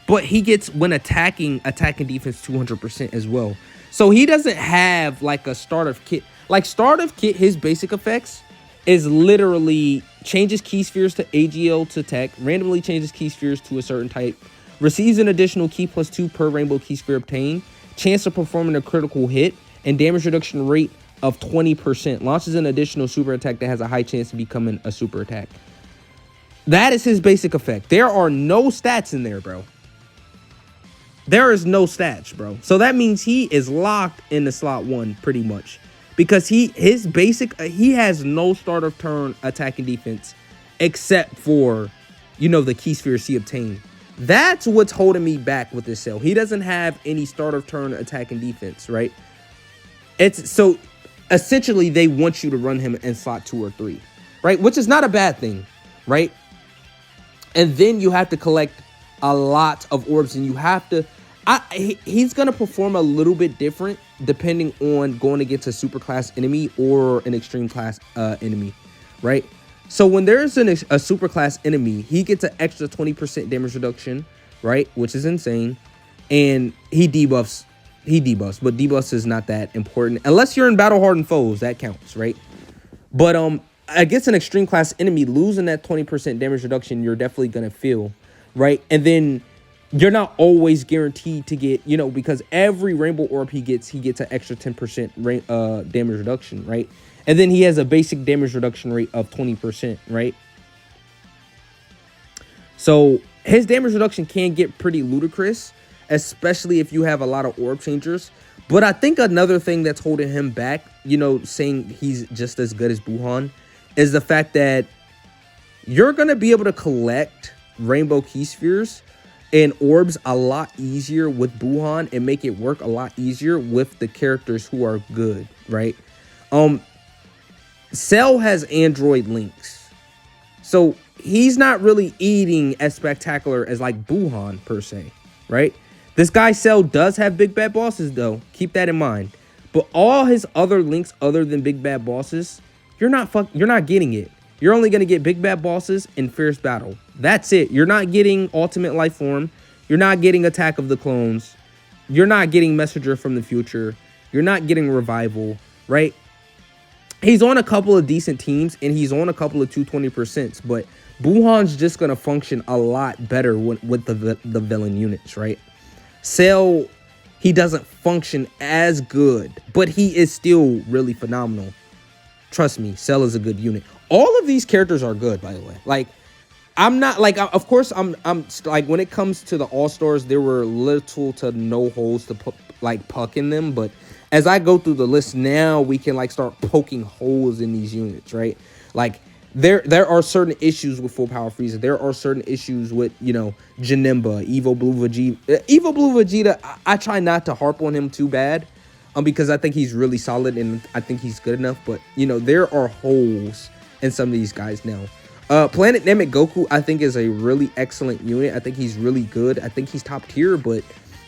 S1: but he gets, when attacking, attack and defense 200% as well. So he doesn't have like a starter kit. Like, starter kit, his basic effects is literally changes key spheres to AGL to tech, randomly changes key spheres to a certain type, receives an additional key +2 per rainbow key sphere obtained, chance of performing a critical hit, and damage reduction rate of 20%. Launches an additional super attack that has a high chance of becoming a super attack. That is his basic effect. There are no stats in there, bro. There is no stats, bro. So that means he is locked in the slot 1 pretty much. Because he has no start of turn attack and defense except for, you know, the key spheres he obtained. That's what's holding me back with this Cell. He doesn't have any start of turn attack and defense, right? It's so essentially they want you to run him in slot 2 or 3, right? Which is not a bad thing, right? And then you have to collect a lot of orbs, and you have to. He's gonna perform a little bit different depending on going against a super class enemy or an extreme class enemy, right? So when there's a super class enemy, he gets an extra 20% damage reduction, right? Which is insane, and he debuffs. But debuffs is not that important unless you're in battle hardened foes. That counts, right? But against an extreme class enemy, losing that 20% damage reduction, you're definitely gonna feel, right? And then you're not always guaranteed to get, you know, because every rainbow orb he gets an extra 10% damage reduction, right? And then he has a basic damage reduction rate of 20%, right? So his damage reduction can get pretty ludicrous, especially if you have a lot of orb changers. But I think another thing that's holding him back, you know, saying he's just as good as Buhan, is the fact that you're going to be able to collect rainbow key spheres and orbs a lot easier with Buhan and make it work a lot easier with the characters who are good, right? Cell has android links, so he's not really eating as spectacular as like Buhan per se, right? This guy Cell does have big bad bosses though, keep that in mind. But all his other links other than big bad bosses, you're not getting it. You're only going to get big bad bosses in fierce battle. That's it. You're not getting ultimate life form. You're not getting attack of the clones. You're not getting messenger from the future. You're not getting revival, right? He's on a couple of decent teams and he's on a couple of 220%, but Buhan's just going to function a lot better with the villain units, right? Cell, he doesn't function as good, but he is still really phenomenal. Trust me, Cell is a good unit. All of these characters are good, by the way. Like, I'm not like, of course, I'm like, when it comes to the all-stars, there were little to no holes to put like puck in them. But as I go through the list now, we can like start poking holes in these units, right? Like, there are certain issues with full power Frieza. There are certain issues with, you know, Janemba, Evo Blue Vegeta. Evo Blue Vegeta, I try not to harp on him too bad, because I think he's really solid and I think he's good enough. But, you know, there are holes in some of these guys now. Planet Namek Goku, I think, is a really excellent unit. I think he's really good. I think he's top tier, but,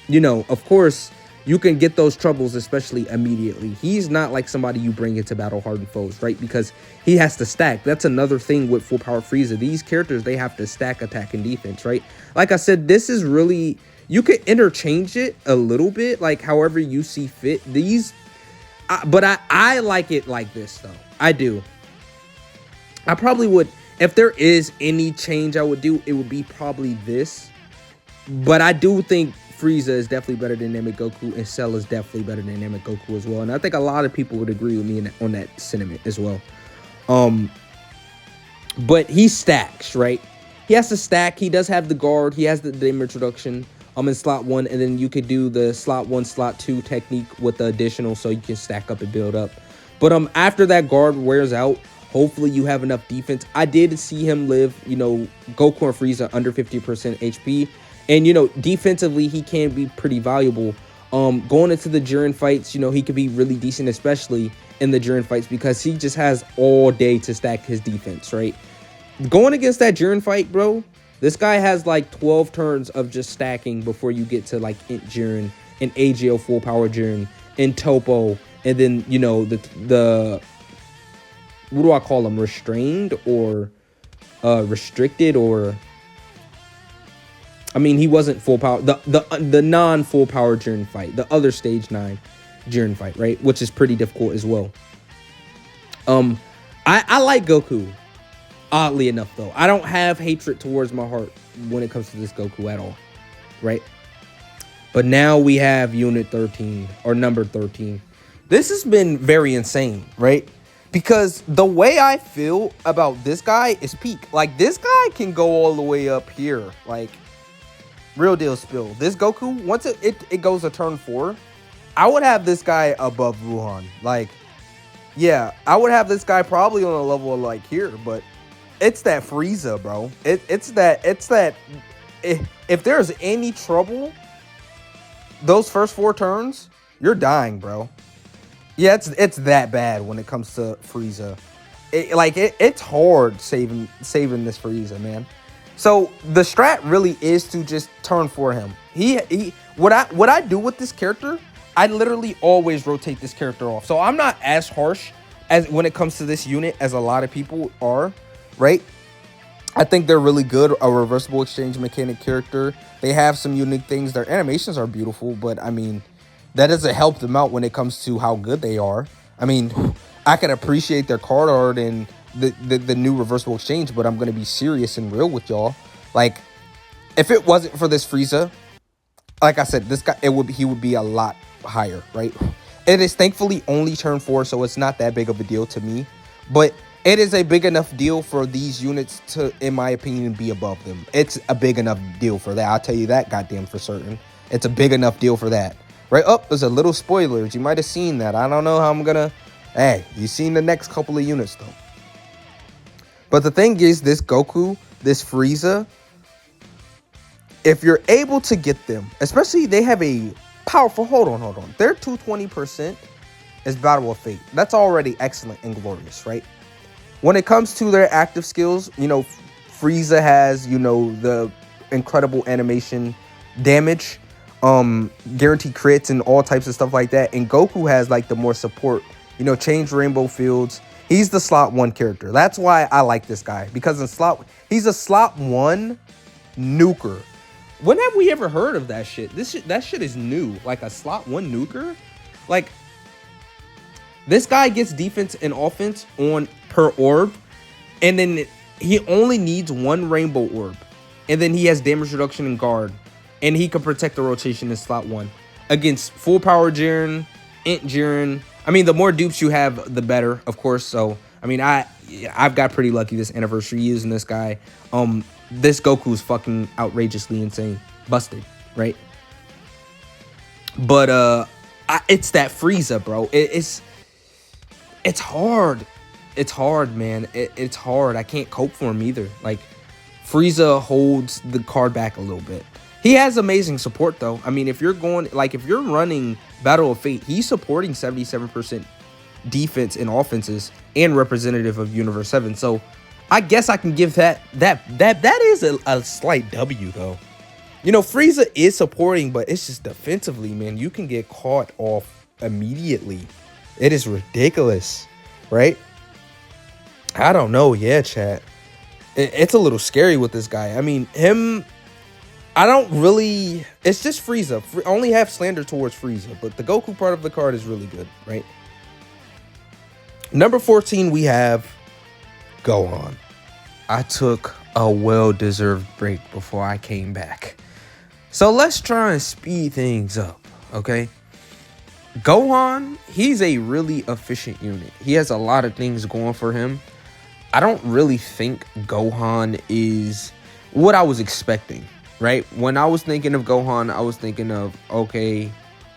S1: you know, of course, you can get those troubles, especially immediately. He's not like somebody you bring into battle hardened foes, right? Because he has to stack. That's another thing with full power Frieza. These characters, they have to stack attack and defense, right? Like I said, this is really, you could interchange it a little bit, like however you see fit. But I like it like this, though. I do. I probably would, if there is any change I would do, it would be probably this. But I do think Frieza is definitely better than Namek Goku, and Cell is definitely better than Namek Goku as well. And I think a lot of people would agree with me on that sentiment as well. But he stacks, right? He has to stack. He does have the guard. He has the damage reduction in slot 1, and then you could do the slot 1, slot 2 technique with the additional, so you can stack up and build up. But after that guard wears out, hopefully you have enough defense. I did see him live, you know, Goku and Frieza under 50% HP. And, you know, defensively, he can be pretty valuable. Going into the Jiren fights, you know, he could be really decent, especially in the Jiren fights, because he just has all day to stack his defense, right? Going against that Jiren fight, bro, this guy has like 12 turns of just stacking before you get to like Int Jiren and AGL full power Jiren and Topo. And then, you know, the what do I call them? Restrained or restricted, or I mean, he wasn't full power. The non full power Jiren fight, the other stage 9 Jiren fight, right? Which is pretty difficult as well. I like Goku. Oddly enough, though, I don't have hatred towards my heart when it comes to this Goku at all, right? But now we have Unit 13, or number 13. This has been very insane, right? Because the way I feel about this guy is peak. Like, this guy can go all the way up here. Like, real deal spill. This Goku, once it goes to turn 4, I would have this guy above Wuhan. Like, yeah, I would have this guy probably on a level of like here, but it's that Frieza, bro. It's that if there's any trouble, those first 4 turns, you're dying, bro. Yeah, it's that bad when it comes to Frieza. It's hard saving this Frieza, man. So the strat really is to just turn for him. What I do with this character, I literally always rotate this character off. So I'm not as harsh as when it comes to this unit as a lot of people are. Right? I think they're really good. A reversible exchange mechanic character. They have some unique things. Their animations are beautiful, but I mean, that doesn't help them out when it comes to how good they are. I mean, I can appreciate their card art and the new reversible exchange, but I'm going to be serious and real with y'all. Like, if it wasn't for this Frieza, like I said, this guy, he would be a lot higher, right? It is thankfully only turn 4, so it's not that big of a deal to me. But it is a big enough deal for these units to, in my opinion, be above them. It's a big enough deal for that. I'll tell you that goddamn for certain. It's a big enough deal for that. Right? Oh, there's a little spoilers. You might have seen that. I don't know how I'm gonna... Hey, you've seen the next couple of units, though. But the thing is, this Goku, this Frieza, if you're able to get them, especially they have a powerful... Hold on. Their 220% is Battle of Fate. That's already excellent and glorious, right? When it comes to their active skills, you know, Frieza has, you know, the incredible animation damage, guaranteed crits and all types of stuff like that. And Goku has like the more support, you know, change rainbow fields. He's the slot 1 character. That's why I like this guy, because he's a slot 1 nuker. When have we ever heard of that shit? That shit is new. Like a slot 1 nuker. Like, this guy gets defense and offense on per orb, and then he only needs 1 rainbow orb, and then he has damage reduction and guard, and he can protect the rotation in slot 1 against full power Jiren, Int Jiren. I mean, the more dupes you have, the better, of course. So I mean, I've got pretty lucky this anniversary using this guy. This Goku is fucking outrageously insane, busted, right? But it's that Frieza, bro. It's hard. It's hard, man. It's hard. I can't cope for him either. Like, Frieza holds the card back a little bit. He has amazing support, though. I mean, if you're running Battle of Fate, he's supporting 77% defense and offenses and representative of Universe 7. So I guess I can give that is a slight W, though. You know, Frieza is supporting, but it's just defensively, man. You can get caught off immediately. It is ridiculous, right? I don't know. Yeah, chat. It's a little scary with this guy. I mean, I don't really... It's just Frieza. I only have slander towards Frieza, but the Goku part of the card is really good, right? Number 14, we have Gohan. I took a well-deserved break before I came back. So let's try and speed things up, okay? Gohan, he's a really efficient unit. He has a lot of things going for him. I don't really think Gohan is what I was expecting, right? When I was thinking of Gohan, I was thinking of, okay,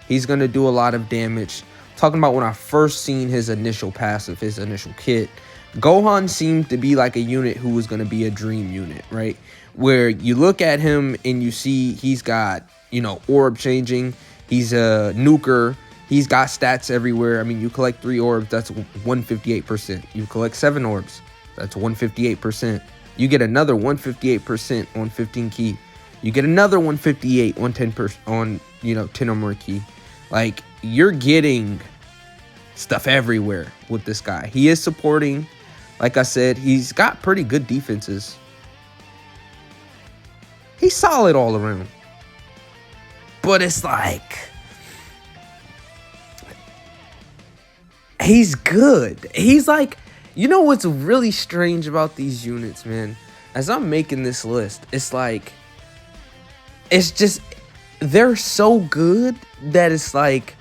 S1: he's going to do a lot of damage. Talking about when I first seen his initial passive, his initial kit, Gohan seemed to be like a unit who was going to be a dream unit, right? Where you look at him and you see he's got, orb changing. He's a nuker. He's got stats everywhere. I mean, you collect 3 orbs, that's 158%. You collect 7 orbs, that's 158%. You get another 158% on 15 key. You get another 158 on 10 or more key. Like, you're getting stuff everywhere with this guy. He is supporting. Like I said, he's got pretty good defenses. He's solid all around. But it's like, he's good. He's like, what's really strange about these units, man? As I'm making this list, it's like, it's just, they're so good that it's like,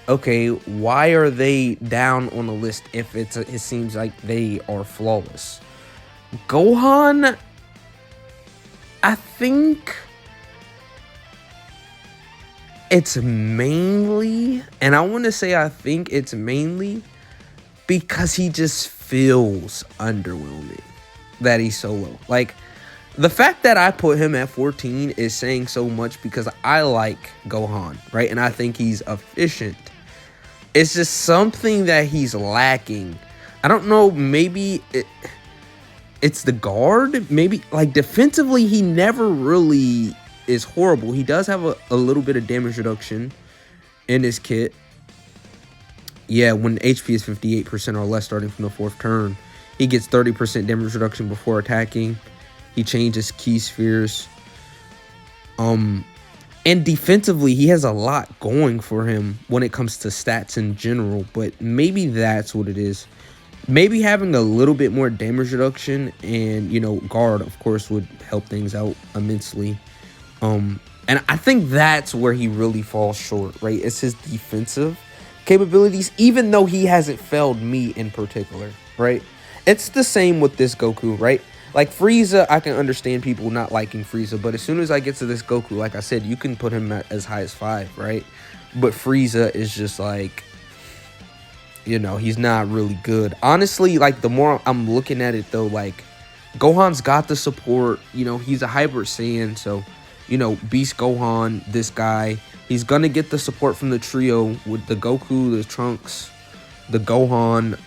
S1: okay, why are they down on the list if it seems like they are flawless? Gohan, I think it's mainly, and I want to say I think it's mainly because he just feels underwhelming that he's so low. Like, the fact that I put him at 14 is saying so much because I like Gohan, right? And I think he's efficient. It's just something that he's lacking. I don't know, maybe it's the guard. Maybe, like, defensively, he never really is horrible. He does have a little bit of damage reduction in his kit. Yeah, when HP is 58% or less starting from the 4th turn, he gets 30% damage reduction before attacking. He changes key spheres. And defensively, he has a lot going for him when it comes to stats in general. But maybe that's what it is. Maybe having a little bit more damage reduction and, guard, of course, would help things out immensely. And I think that's where he really falls short, right? It's his defensive capabilities, even though he hasn't failed me in particular, right? It's the same with this Goku, right? Like, Frieza, I can understand people not liking Frieza, but as soon as I get to this Goku, like I said, you can put him at as high as 5, right? But Frieza is just like, he's not really good. Honestly, like, the more I'm looking at it, though, like, Gohan's got the support. He's a hybrid Saiyan, so, Beast Gohan, this guy, he's going to get the support from the trio with the Goku, the Trunks, the Gohan,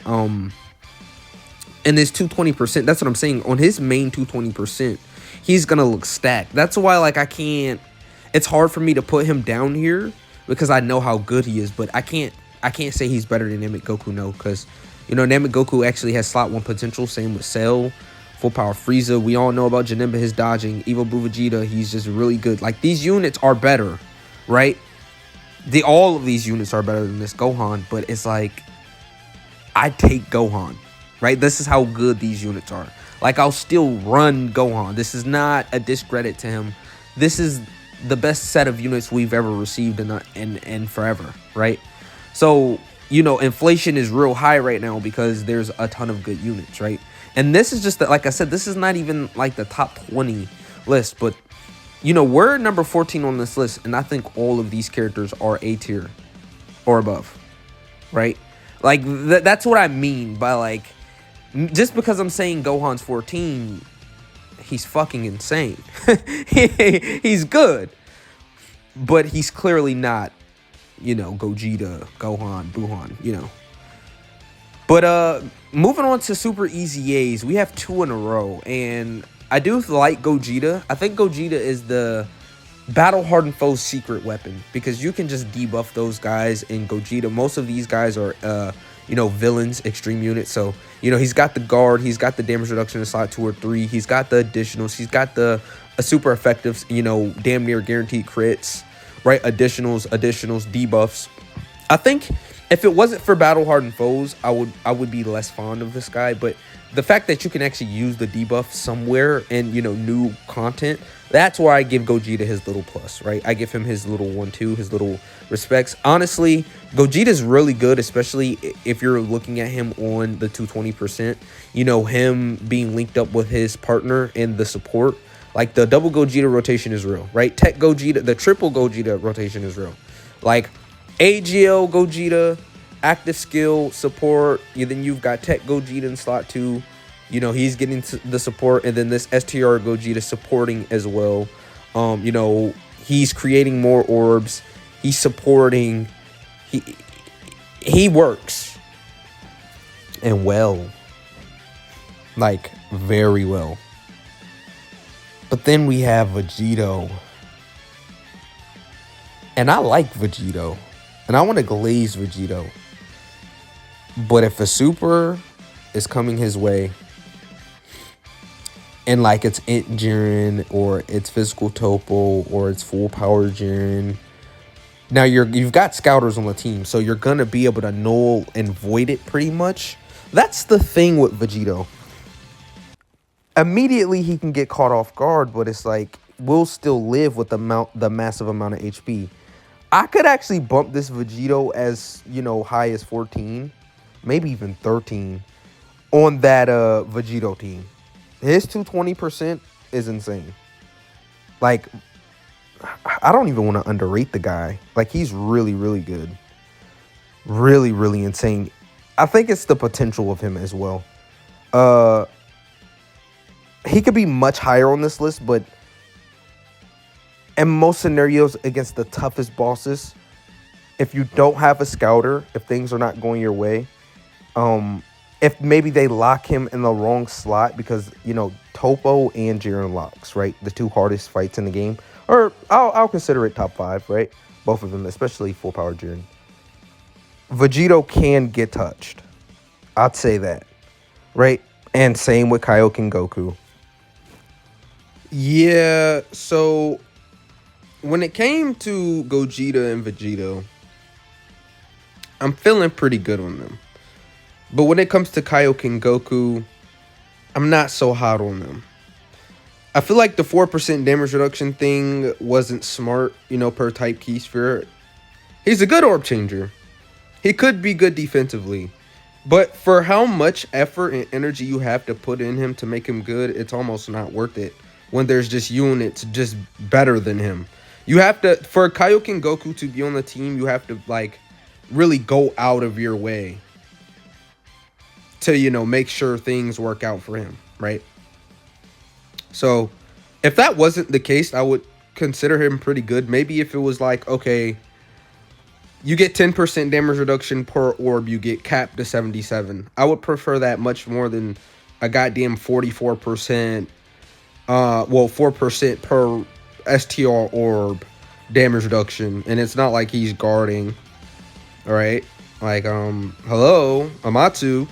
S1: and his 220%, that's what I'm saying. On his main 220%, he's going to look stacked. That's why, like, it's hard for me to put him down here because I know how good he is, but I can't say he's better than Namek Goku, no, because, Namek Goku actually has slot 1 potential, same with Cell, full power Frieza. We all know about Janemba, his dodging. Evo Blue Vegeta, he's just really good. Like, these units are better, right? All of these units are better than this Gohan, but it's like, I take Gohan. Right? This is how good these units are. Like, I'll still run Gohan. This is not a discredit to him. This is the best set of units we've ever received in forever, right? So, inflation is real high right now because there's a ton of good units, right? And this is just, like I said, this is not even like the top 20 list, but, we're number 14 on this list, and I think all of these characters are A tier or above, right? Like, that's what I mean by, like, just because I'm saying Gohan's 14, he's fucking insane. He's good. But he's clearly not, Gogeta, Gohan, Buhan, But moving on to Super Easy A's, we have 2 in a row. And I do like Gogeta. I think Gogeta is the Battle Hardened Foe's secret weapon because you can just debuff those guys in Gogeta. Most of these guys are, villains, extreme units. So, he's got the guard, he's got the damage reduction in slot 2 or 3, he's got the additionals, he's got the super effective, damn near guaranteed crits, right? Additionals, debuffs. I think If it wasn't for battle hardened foes, I would be less fond of this guy. But the fact that you can actually use the debuff somewhere in, new content, that's why I give Gogeta his little plus, right? I give him his little 1-2, his little respects. Honestly, Gogeta's really good, especially if you're looking at him on the 220%. Him being linked up with his partner in the support. Like, the double Gogeta rotation is real, right? Tech Gogeta, the triple Gogeta rotation is real. Like, AGL Gogeta, active skill, support. Then you've got Tech Gogeta in slot 2. He's getting the support. And then this STR Gogeta supporting as well. He's creating more orbs. He's supporting. He works. And well. Like, very well. But then we have Vegito. And I like Vegito. And I want to glaze Vegito. But if a super is coming his way, and like it's Int Jiren, or it's Physical Topo, or it's Full Power Jiren, now you've got Scouters on the team, so you're going to be able to null and void it pretty much. That's the thing with Vegito. Immediately he can get caught off guard, but it's like, we'll still live with the massive amount of HP. I could actually bump this Vegito as, high as 14, maybe even 13 on that Vegito team. His 220% is insane. Like, I don't even want to underrate the guy. Like, he's really, really good. Really, really insane. I think it's the potential of him as well. He could be much higher on this list, but in most scenarios against the toughest bosses, if you don't have a scouter, if things are not going your way, if maybe they lock him in the wrong slot, because, Topo and Jiren locks, right? The two hardest fights in the game. Or I'll consider it top 5, right? Both of them, especially Full Power Jiren. Vegito can get touched. I'd say that, right? And same with Kaioken Goku. Yeah, so when it came to Gogeta and Vegito, I'm feeling pretty good on them. But when it comes to Kaioken Goku, I'm not so hot on them. I feel like the 4% damage reduction thing wasn't smart, per type key sphere. He's a good orb changer. He could be good defensively. But for how much effort and energy you have to put in him to make him good, it's almost not worth it when there's just units just better than him. You have to, for Kaioken Goku to be on the team, you have to, like, really go out of your way to, make sure things work out for him, right? So, if that wasn't the case, I would consider him pretty good. Maybe if it was like, okay, you get 10% damage reduction per orb, you get capped to 77. I would prefer that much more than a goddamn 44%, 4% per STR orb damage reduction. And it's not like he's guarding, all right? Like, hello, Amatsu.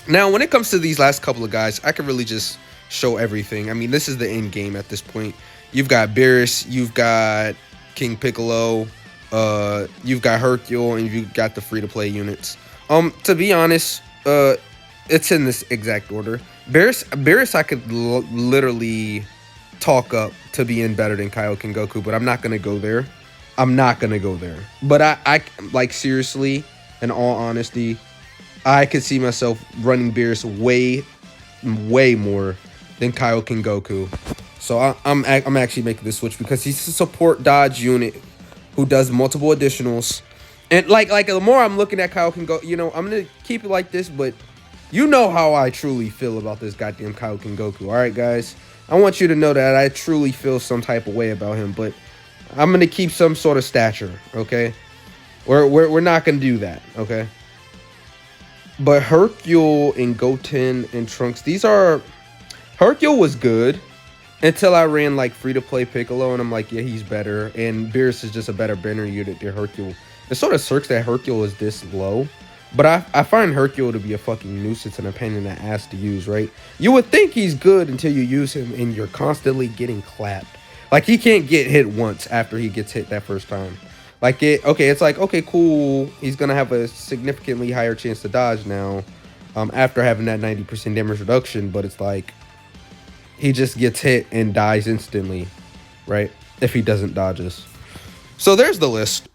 S1: Now, when it comes to these last couple of guys, I can really just show everything. I mean, this is the end game at this point. You've got Beerus, you've got King Piccolo, you've got Hercule, and you've got the free-to-play units. To be honest, it's in this exact order. Beerus I could literally talk up to being better than Kaioken Goku, but I'm not going to go there. But I like, seriously, in all honesty, I could see myself running Beerus way more than Kaioken Goku. So I'm actually making this switch because he's a support dodge unit who does multiple additionals. And like the more I'm looking at Kaioken Goku, I'm going to keep it like this, but you know how I truly feel about this goddamn Kaioken Goku. All right, guys? I want you to know that I truly feel some type of way about him, but I'm going to keep some sort of stature, okay? We're not going to do that, okay? But Hercule and Goten and Trunks, Hercule was good until I ran like free-to-play Piccolo, and I'm like, yeah, he's better. And Beerus is just a better banner unit than Hercule. It sort of sucks that Hercule is this low, but I find Hercule to be a fucking nuisance and a pain in the ass to use, right? You would think he's good until you use him and you're constantly getting clapped. Like, he can't get hit once after he gets hit that first time.
S2: Like okay, it's like, okay, cool. He's gonna have a significantly higher chance to dodge now, after having that 90% damage reduction. But it's like he just gets hit and dies instantly, right? If he doesn't dodges. So there's the list,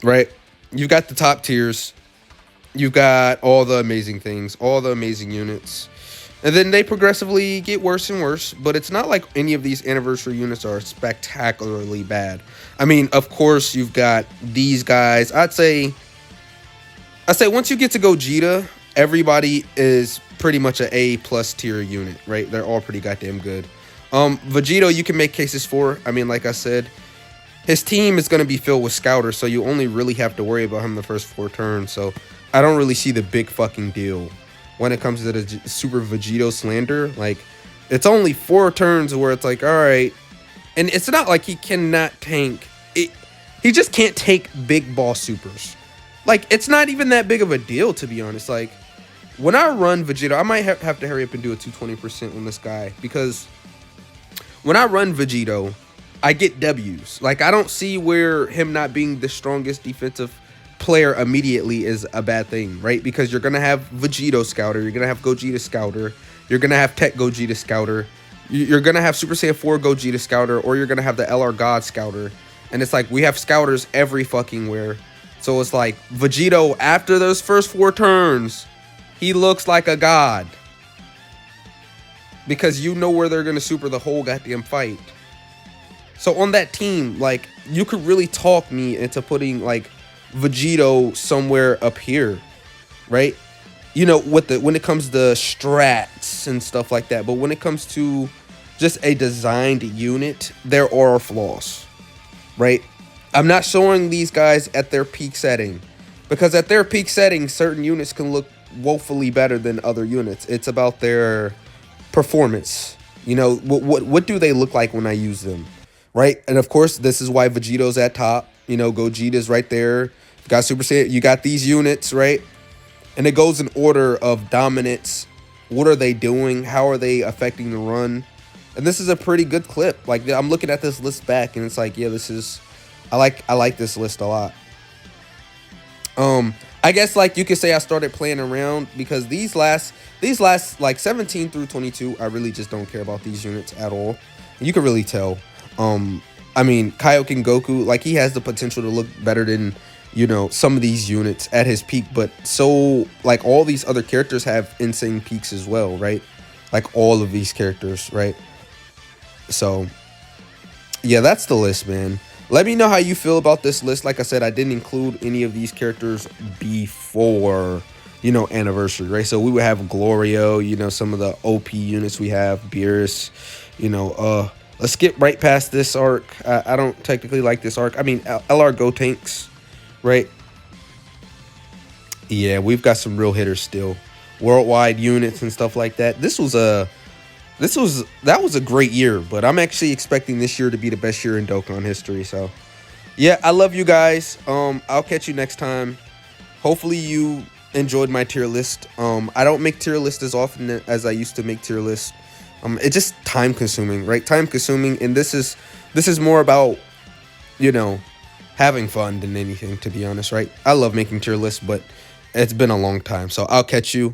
S2: right? You've got the top tiers. You've got all the amazing things, all the amazing units. And then they progressively get worse and worse, but it's not like any of these anniversary units are spectacularly bad. I mean, of course, you've got these guys. I'd say once you get to Gogeta, everybody is pretty much an A+ tier unit, right? They're all pretty goddamn good. Vegito, you can make cases for. I mean, like I said, his team is going to be filled with scouters, so you only really have to worry about him the first 4 turns. So I don't really see the big fucking deal when it comes to the Super Vegito slander. Like, it's only 4 turns where it's like, all right. And it's not like he cannot tank. He just can't take big boss supers. Like, it's not even that big of a deal, to be honest. Like, when I run Vegito, I might have to hurry up and do a 220% on this guy, because when I run Vegito, I get W's. Like, I don't see where him not being the strongest defensive player immediately is a bad thing, right? Because you're gonna have Vegito Scouter, you're gonna have Gogeta Scouter, you're gonna have Tech Gogeta Scouter, you're gonna have Super Saiyan 4 Gogeta Scouter, or you're gonna have the LR God Scouter. And it's like, we have scouters every fucking where. So it's like, Vegito, after those first 4 turns, he looks like a god, because you know where they're gonna super the whole goddamn fight. So on that team, like, you could really talk me into putting like Vegito somewhere up here, right? You know, when it comes to strats and stuff like that. But when it comes to just a designed unit, there are flaws, right? I'm not showing these guys at their peak setting, because at their peak setting, certain units can look woefully better than other units. It's about their performance. You know, what do they look like when I use them, right? And of course, this is why Vegito's at top. You know, Gogeta's right there. You got Super Saiyan. You got these units, right? And it goes in order of dominance. What are they doing? How are they affecting the run? And this is a pretty good clip. Like, I'm looking at this list back, and it's like, yeah, this is, I like this list a lot. I guess, like, you could say I started playing around, because these last like 17 through 22, I really just don't care about these units at all. You can really tell. I mean, Kaioken Goku, like, he has the potential to look better than, you know, some of these units at his peak, but so, like, all these other characters have insane peaks as well, right? Like, all of these characters, right? So, yeah, that's the list, man. Let me know how you feel about this list. Like I said, I didn't include any of these characters before, you know, anniversary, right? So we would have Glorio, you know, some of the OP units we have, Beerus, you know, let's skip right past this arc. I don't technically like this arc. I mean, LR Go Tanks, right? Yeah, we've got some real hitters still. Worldwide units and stuff like that. That was a great year, but I'm actually expecting this year to be the best year in Dokkan history. So, yeah, I love you guys. I'll catch you next time. Hopefully you enjoyed my tier list. I don't make tier lists as often as I used to make tier lists. It's just time consuming, right? Time consuming, and this is more about, you know, having fun than anything, to be honest, right? I love making tier lists, but it's been a long time. So I'll catch you